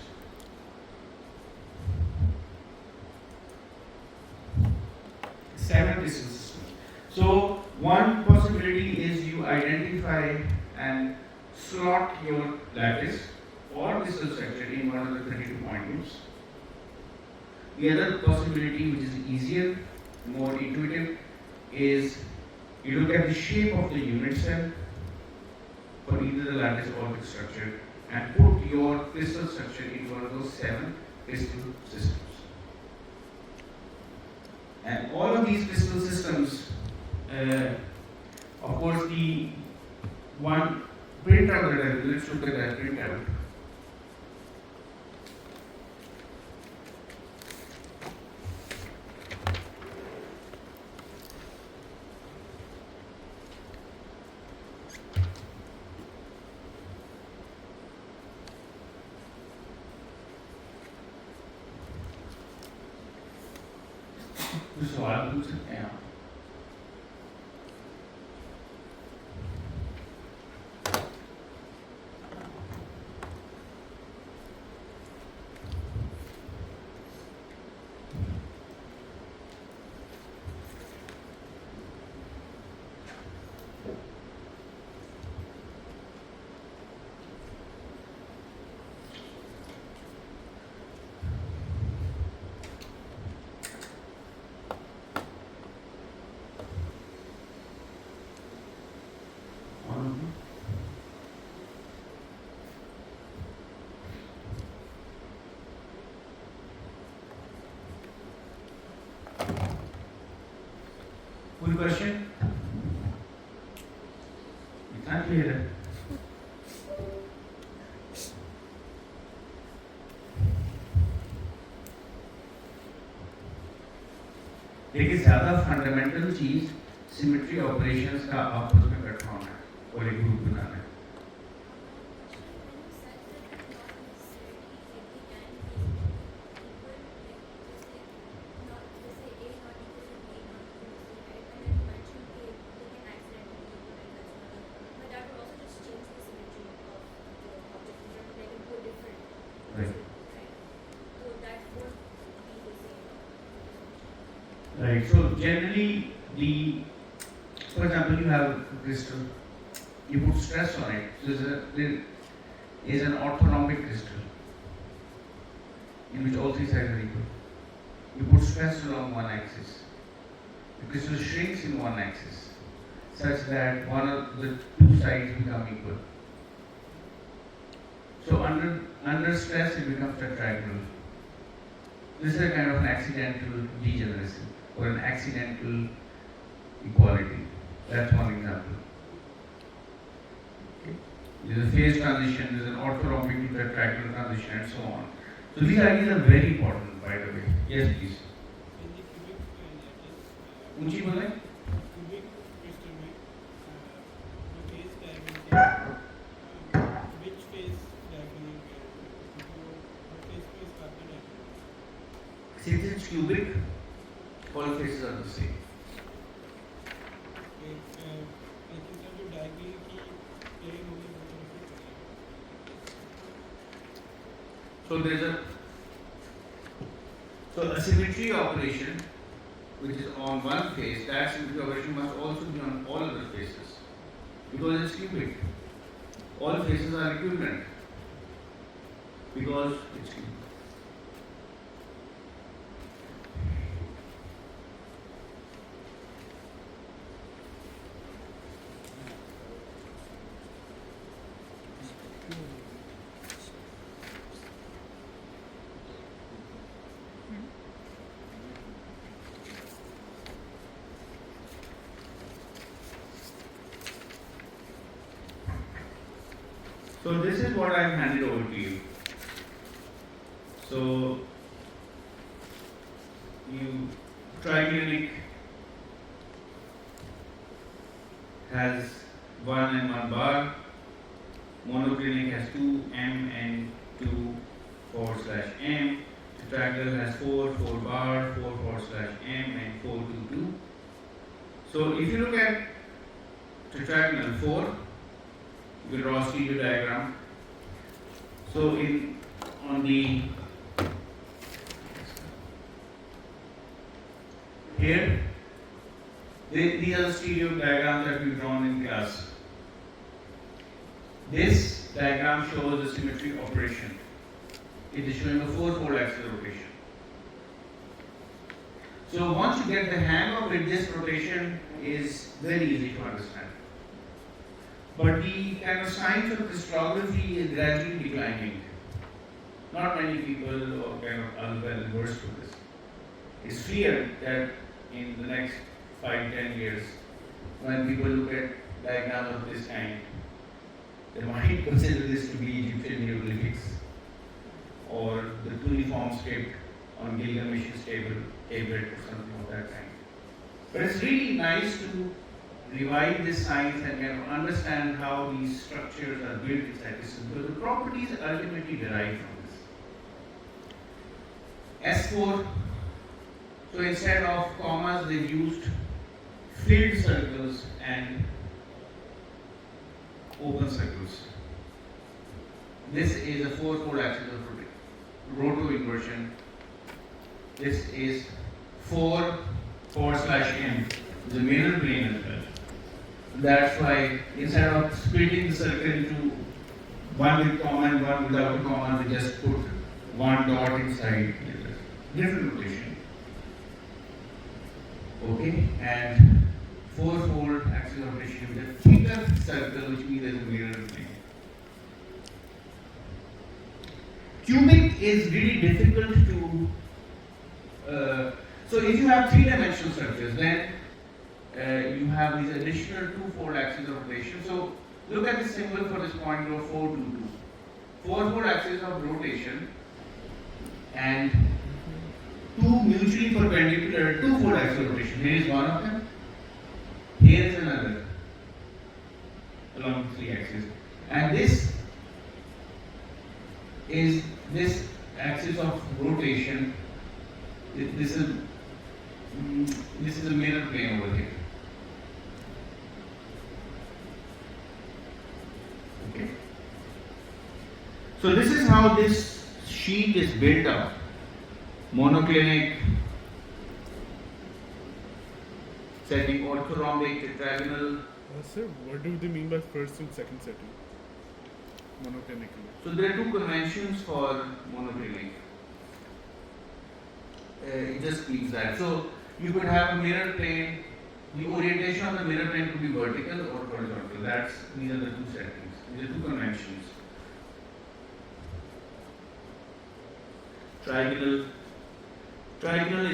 Seven distance system. So, one possibility is you identify and slot your lattice or crystal structure in one of the 32 point groups. The other possibility, which is easier, more intuitive, is you look at the shape of the unit cell for either the lattice or the structure and put your crystal structure in one of those 7 crystal systems. And all of these crystal systems, of course, the one printout that I will, let's look at that printout. कुछ सवाल पूछ सकते हैं आप? कोई question? इतना clear है? देखिए ज्यादा फंडामेंटल चीज सिमेट्री ऑपरेशंस का आपस में इकट्ठा होना है और एक ग्रुप बनाना है. Right. So generally, for example, you have a crystal, you put stress on it. So there is an orthorhombic crystal in which all three sides are equal. You put stress along one axis. The crystal shrinks in one axis such that one of the two sides become equal. So under stress, it becomes tetrahedral. This is a kind of an accidental degeneracy or an accidental equality. That's one example. Okay. There's a phase transition, there's an orthorhombic to tetrahedral transition, and so on. So these ideas are very important, by the way. Yes, please. ऊंची बोले? Cubic crystal में face diagonal which face diagonal what face पे इसका diagonal? Since it's cubic, all faces are the same. So there is a symmetry operation which is on one face. That symmetry operation must also be on all other faces because it's cubic. All faces are equivalent because it's cubic. So this is what I've handed over to you. So triclinic has 1 and 1 bar, monoclinic has 2 m and 2 /m, tetragonal has 4 bar, 4 /m and 4 2 2. So if you look at tetragonal 4, we'll draw a stereo diagram. So here, these are the stereo diagrams that we've drawn in class. This diagram shows the symmetry operation. It is showing a 4-fold axial rotation. So once you get the hang of it, this rotation is very easy to understand. But the kind of science of crystallography is gradually declining. Not many people are kind of well versed with this. It's clear that in the next 5-10 years, when people look at diagrams of this kind, they might consider this to be Egyptian hieroglyphics or the cuneiform script on Gilgamesh's tablet or something of that kind. But it's really nice to revive this science and kind of understand how these structures are built inside this system, because the properties ultimately derive from this. S4, so instead of commas, they've used filled circles and open circles. This is a 4-fold axis of roto inversion. This is 4 /m, the mirror plane as well. That's why instead of splitting the circle into one with comma and one without a comma, we just put one dot inside. Different rotation. Okay, and 4-fold axis of rotation with a thicker circle, which means there's a mirror plane. Cubic is really difficult to. So if you have 3-dimensional structures, then you have these additional 2-fold axes of rotation. So look at the symbol for this point of 4 2 2. 4-fold axis of rotation and 2 mutually perpendicular 2-fold axis of rotation. Here is one of them. Here is another along 3 axes. And this is this axis of rotation. This is a mirror plane over here. Okay. So this is how this sheet is built up. Monoclinic, setting orthorhombic, tetragonal. Sir, what do they mean by first and second setting? Monoclinically. So there are 2 conventions for monoclinic. It just means that. So you could have a mirror plane. The orientation of the mirror plane could be vertical or horizontal. These are the 2 settings. These are 2 conventions. Trigonal. Trigonal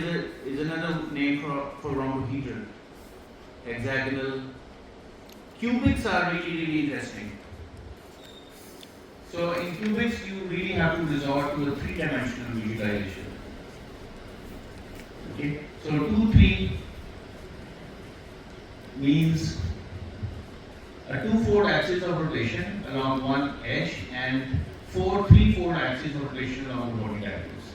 is another name for rhombohedron. Hexagonal. Cubics are really interesting. So in cubics, you really have to resort to a 3-dimensional visualization. Okay, so 2 3 means a 2-fold axis of rotation along one edge and 4 3-fold axis of rotation along the body diagonals,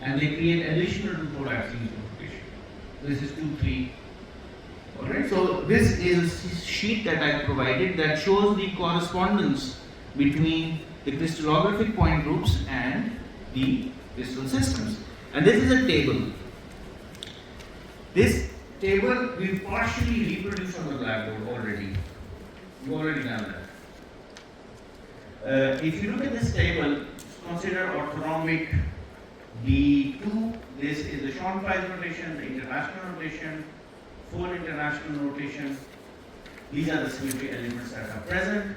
and they create additional 2-fold axes of rotation. This is 2, 3. Alright, so this is a sheet that I provided that shows the correspondence between the crystallographic point groups and the crystal systems. And this is a table. This table we partially reproduced on the blackboard already. You've already done that. If you look at this table, consider orthorhombic D2. This is the Schonflies rotation, the international rotation, full international rotation. These are the symmetry elements that are present.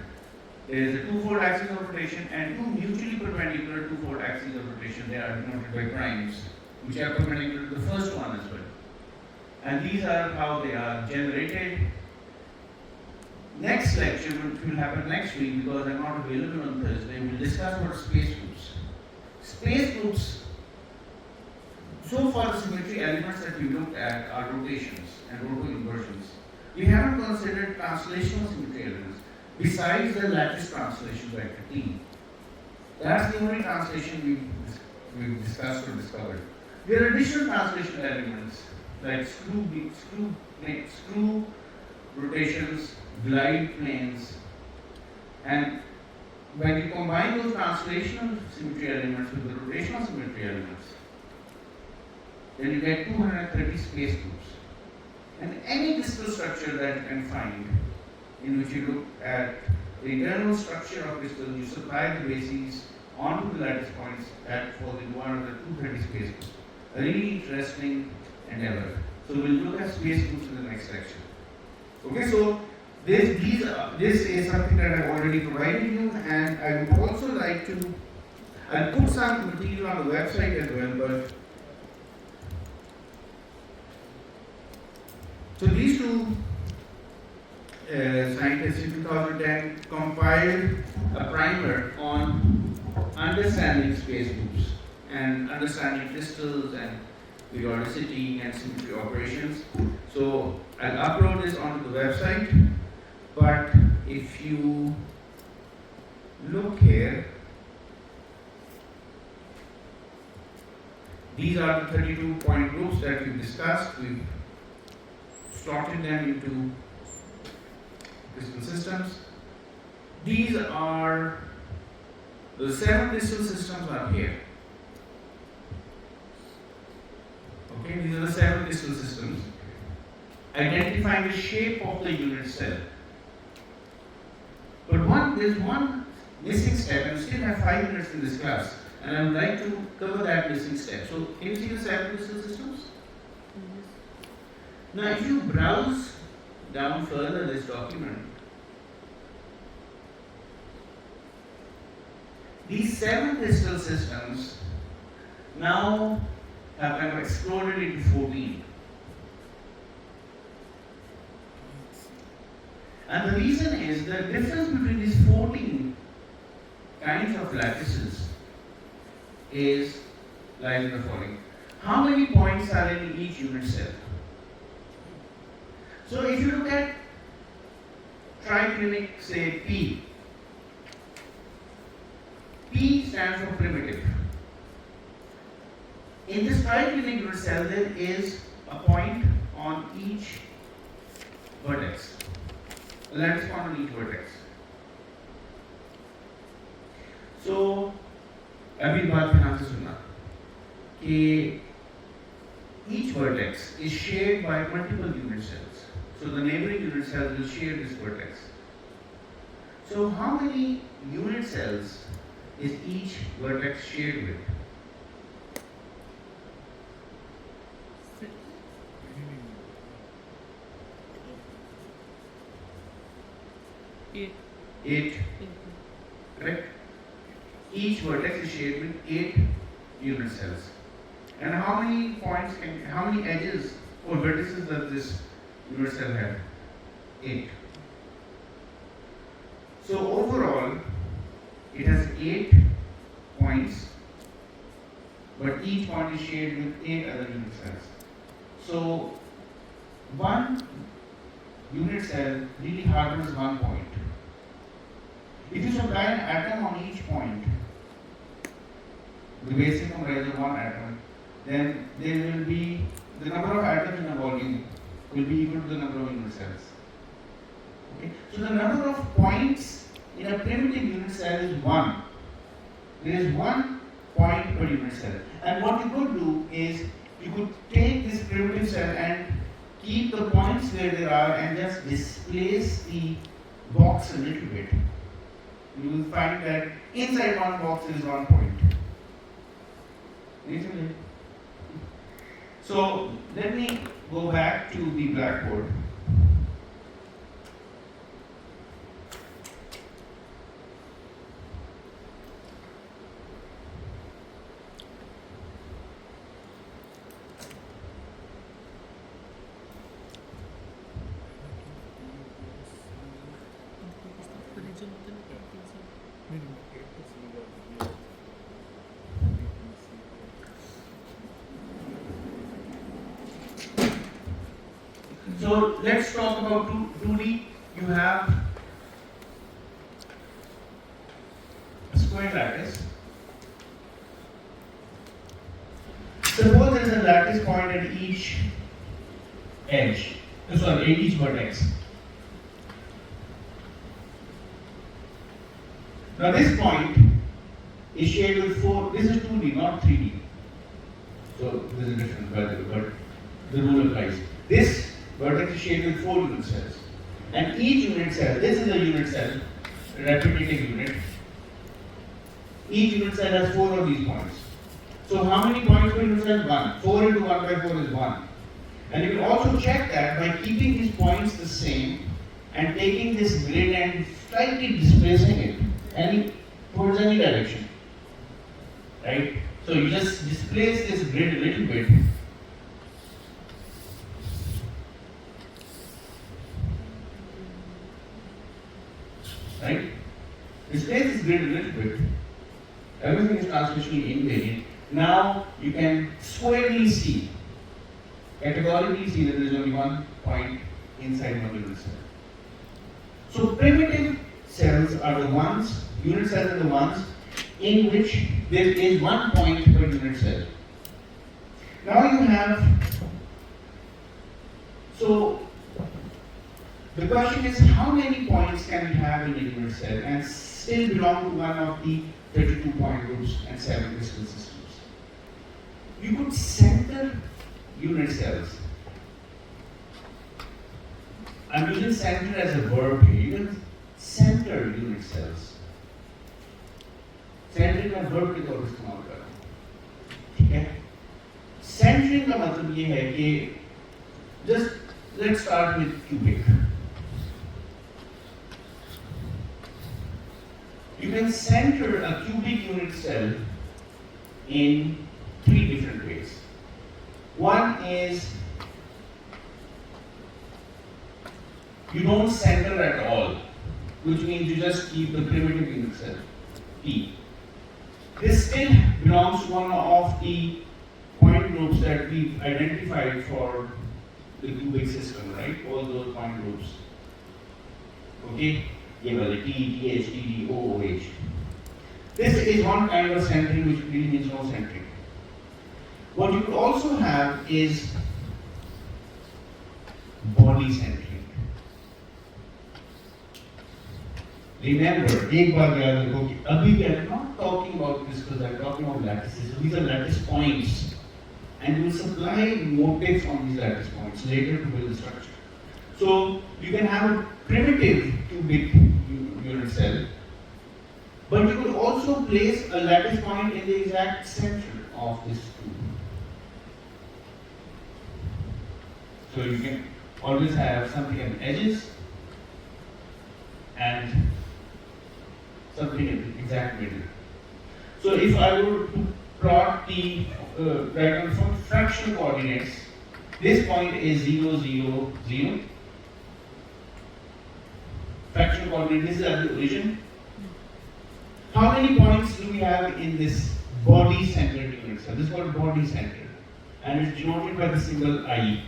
There is a two-fold axis of rotation and two mutually perpendicular two-fold axes of rotation. They are denoted by primes, which are perpendicular to the first one as well. And these are how they are generated. Next lecture, which will happen next week because I'm not available on Thursday, we'll discuss about space groups. Space groups, so far the symmetry elements that we looked at are rotations and roto-inversions. We haven't considered translational symmetry elements besides the lattice translation vector T. That's the only translation we've discussed or discovered. There are additional translation elements like screw rotations, glide planes, and when you combine those translational symmetry elements with the rotational symmetry elements, then you get 230 space groups. And any crystal structure that you can find in which you look at the internal structure of crystal, you supply the bases onto the lattice points that fall into one of the 230 space groups. A really interesting endeavor. So we'll look at space groups in the next lecture. Okay, so this is something that I've already provided you, and I would also like to, I'll put some material on the website as well, but so these two scientists in 2010 compiled a primer on understanding space groups and understanding crystals and periodicity and symmetry operations. So I'll upload this onto the website, but if you look here, these are the 32 point groups that we've discussed. We've sorted them into crystal systems. These are the 7 crystal systems are here. Okay, these are the 7 crystal systems. Identifying the shape of the unit cell. But there's one missing step, and we still have 5 minutes in this class, and I would like to cover that missing step. So, can you see the 7 crystal systems? Now, if you browse down further this document, these 7 crystal systems now have kind of exploded into 14. And the reason is the difference between these 14 kinds of lattices lies in the following. How many points are in each unit cell? So if you look at triclinic, say P stands for primitive. In this triclinic unit cell, there is a point on each vertex. A lattice point on each vertex. So, अभी बात ध्यान से सुनना कि each vertex is shared by multiple unit cells. So the neighboring unit cells will share this vertex. So how many unit cells is each vertex shared with? 6. 8. 8. Correct? Each vertex is shared with 8 unit cells. And how many points how many edges or vertices does this unit cell have? 8. So overall, it has 8 points, but each point is shared with 8 other unit cells. So one unit cell really harbors one point. If you supply an atom on each point, the basic comprise of one atom, then there will be the number of atoms in a volume will be equal to the number of unit cells. Okay? So the number of points in a primitive unit cell is 1. There is 1 point per unit cell. And what you could do is you could take this primitive cell and keep the points where they are and just displace the box a little bit. You will find that inside one box is 1 point. Isn't it? So let me go back to the blackboard. So let's talk about 2D. You have a square lattice. Suppose there is a lattice point at each edge, at each vertex. Now this point is shared with 4, this is 2D, not 3D. So there is a difference, but the rule applies. This vertex is shaded with 4 unit cells. And each unit cell, this is a unit cell, a repetitive unit. Each unit cell has 4 of these points. So how many points per unit cell? 1. 4 into 1 by 4 is 1. And you can also check that by keeping these points the same and taking this grid and slightly displacing it towards any direction. Right? So you just displace this grid a little bit. Right? Displace this grid a little bit. Everything is transmissionally invariant. Now you can squarely see, categorically see that there is only 1 point inside one unit cell. So primitive cells are the ones, unit cells are the ones in which there is 1 point per unit cell. Now you have, so the question is how many points can we have in a unit cell and still belong to one of the 32 point groups and 7 crystal systems? You could center unit cells. I'm using center as a verb here. You can center unit cells. Centering का verb के तौर पर इस्तेमाल कर रहा हूँ, ठीक है? Centering का मतलब ये है कि just let's start with cubic. You can center a cubic unit cell in 3 different ways. One is you don't center at all, which means you just keep the primitive unit cell, P. This still belongs to one of the point groups that we've identified for the cubic system, right? All those point groups. Okay? ये वाले T, TH, TD, OOH. This is one kind of centering which really means no centering. What you could also have is body centering. Remember, एक बार याद रखो कि अभी we are not talking about crystals, I am talking about lattices. These are lattice points, and we will supply motifs on these lattice points later to build the structure. So you can have a primitive cubic unit cell, but you could also place a lattice point in the exact center of this tube. So you can always have something at the edges and something at the exact middle. So if I were to plot the diagram from fractional coordinates, this point is 0, 0, 0. Fractional coordinate, this is at the origin. How many points do we have in this body-centered unit cell? This is called body-centered, and it's denoted by the symbol I.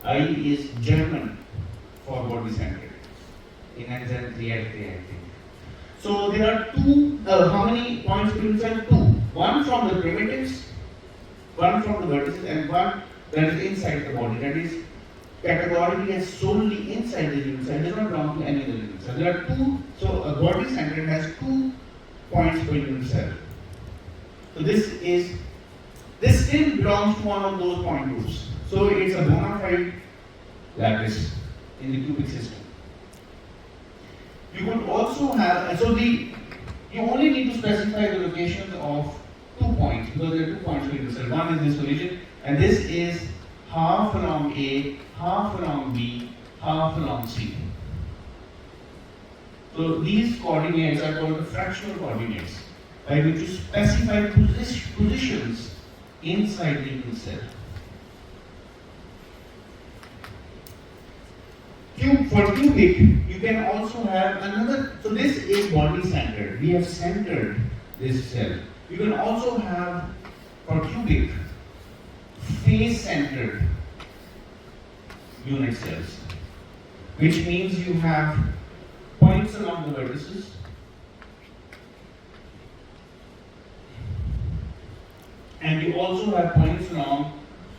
I is German for body-centered. In N3, I think. So there are 2, how many points per unit cell? 2. One from the primitives, one from the vertices, and one that is inside the body, that is categorically as solely inside the unit cell, does not belong to any other unit cell. There are two, so a body centered has 2 points per unit cell. So this still belongs to one of those point groups. So it's a bona fide lattice in the cubic system. You could also have, you only need to specify the locations of 2 points, because there are 2 points per unit cell. One is this origin, and this is half along A, half along B, half along C. So these coordinates are called the fractional coordinates, by which you specify positions inside the unit cell. For cubic, you can also have another, so this is body centered. We have centered this cell. You can also have, for cubic, face centered unit cells, which means you have points along the vertices, and you also have points along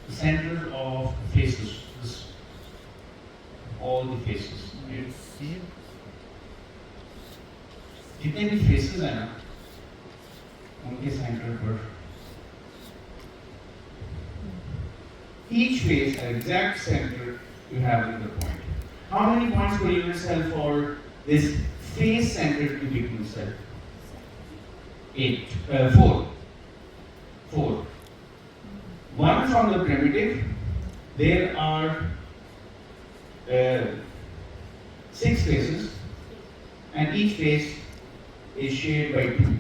the centers of faces, all the faces. जितने भी faces हैं ना, उनके center पर each face at exact center you have another point. How many points per unit cell for this face centered cubic unit cell? 4. One from the primitive, there are 6 faces, and each face is shared by 2.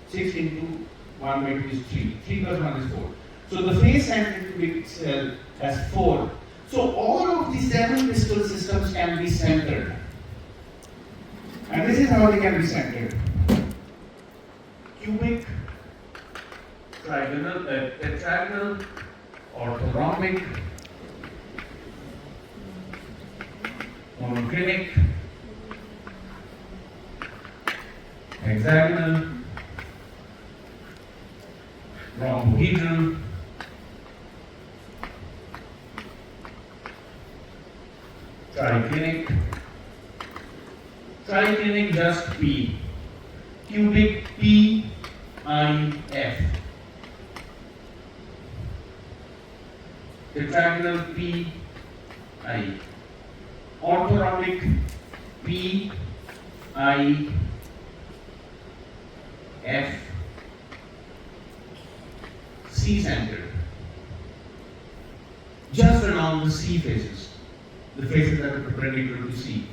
6 into 1 by 2 is 3. 3 plus 1 is 4. So the face centered cubic cell has 4. So all of the 7 crystal systems can be centered. And this is how they can be centered. Cubic, trigonal, tetragonal, orthorhombic, monoclinic, hexagonal, rhombohedral, triclinic, just P, cubic P, I, F, tetragonal P, I, orthorhombic P, I, F, C centered, just along the C faces, the faces that are perpendicular to C.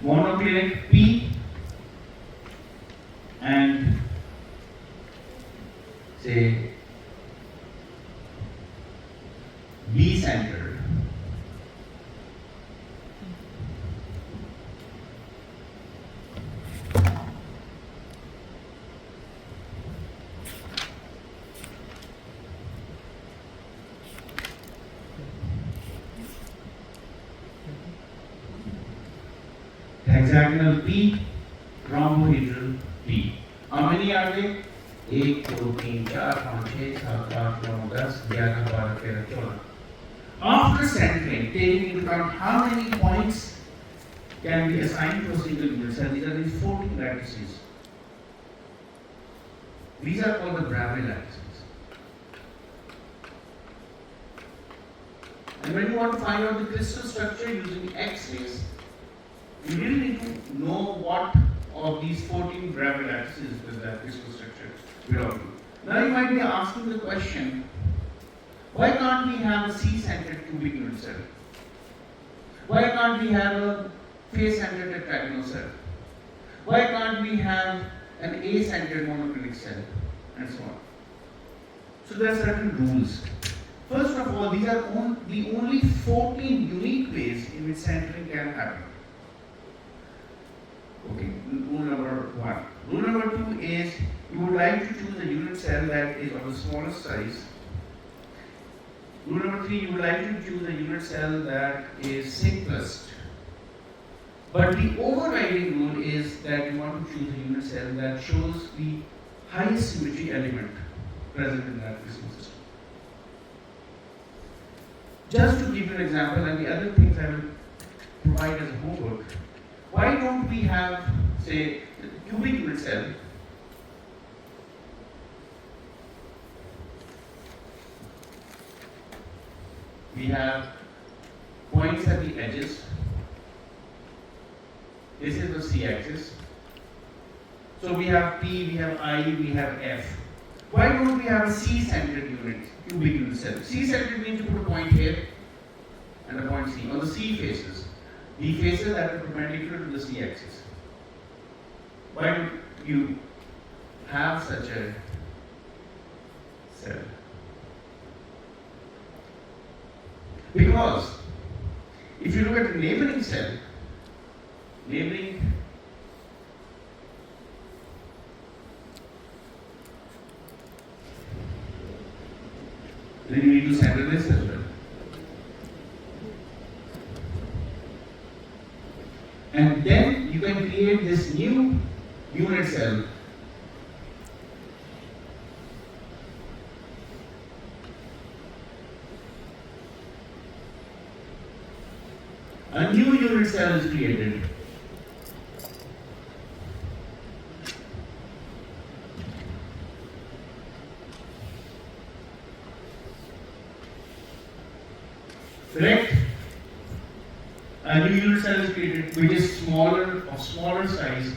Monoclinic P and say B centered. Hexagonal P, rhombohedral P. How many are they? 1, 2, 3, 4, 5, 6, 7, 8, 9, 10, 11, 12, 13, 14. After centering, taking into account how many points can be assigned to a single unit cell, these are these 14 lattices. These are called the Bravais lattices. And when you want to find out the crystal structure using X-rays, you really need to know what of these 14 Bravais lattices does that crystal structure belong to. Now you might be asking the question, why can't we have a C-centered cubic unit cell? Why can't we have a face-centered tetragonal cell? Why can't we have an A-centered monoclinic cell? And so on. So there are certain rules. First of all, these are the only 14 unique ways in which centering can happen. Okay, rule number 1. Rule number 2 is you would like to choose a unit cell that is of the smallest size. Rule number 3, you would like to choose a unit cell that is simplest. But the overriding rule is that you want to choose a unit cell that shows the highest symmetry element present in that decimal system. Just to give you an example, and the other things I will provide as a homework, why don't we have, say, a cubic unit cell we have points at the edges. This is the c-axis. So we have P, we have I, we have F. Why don't we have a C-centered unit, cubic unit cell? C-centered means you put a point here and a point C, on the C faces. The faces are perpendicular to the C-axis. Why don't you have such a cell? Because if you look at the neighboring cell, neighboring then you need to center this as well. And then you can create this new unit cell. A new unit cell is created. Correct? A new unit cell is created which is smaller size.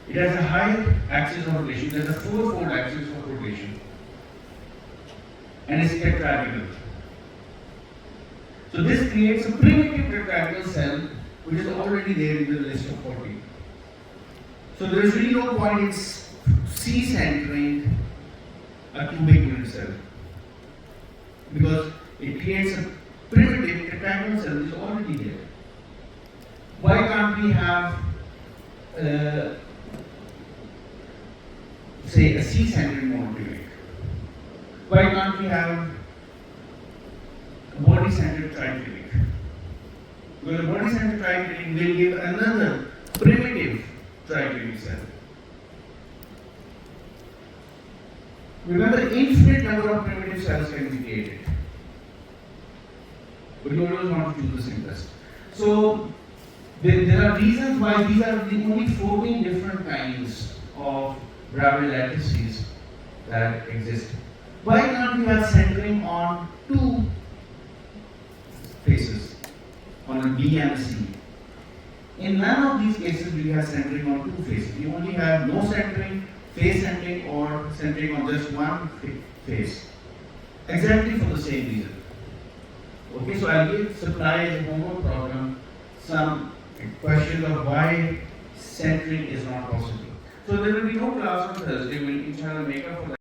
It has a higher axis of rotation, there's a four-fold axis of rotation, and it's tetrahedral. So this creates a primitive tetrahedral cell which is already there in the list of 40. So there is really no point in C-centering a cubic unit cell, because it creates a primitive tetrahedral cell which is already there. Why can't we have say a C-centered monoclinic? Why can't we have a body-centered triclinic? Because a body-centered triclinic will give another primitive triclinic cell. Remember, infinite number of primitive cells can be created, but you always want to choose the simplest. So there are reasons why these are the only 14 different kinds of Bravais lattices that exist. Why can't we have centering on two faces, on a B and a C? In none of these cases do you have centering on two faces. You only have no centering, face centering, or centering on just one face. Exactly for the same reason. Okay, so I'll give supply as a homework problem some questions of why centering is not possible. So there will be no class on Thursday. We'll inshallah make up for that.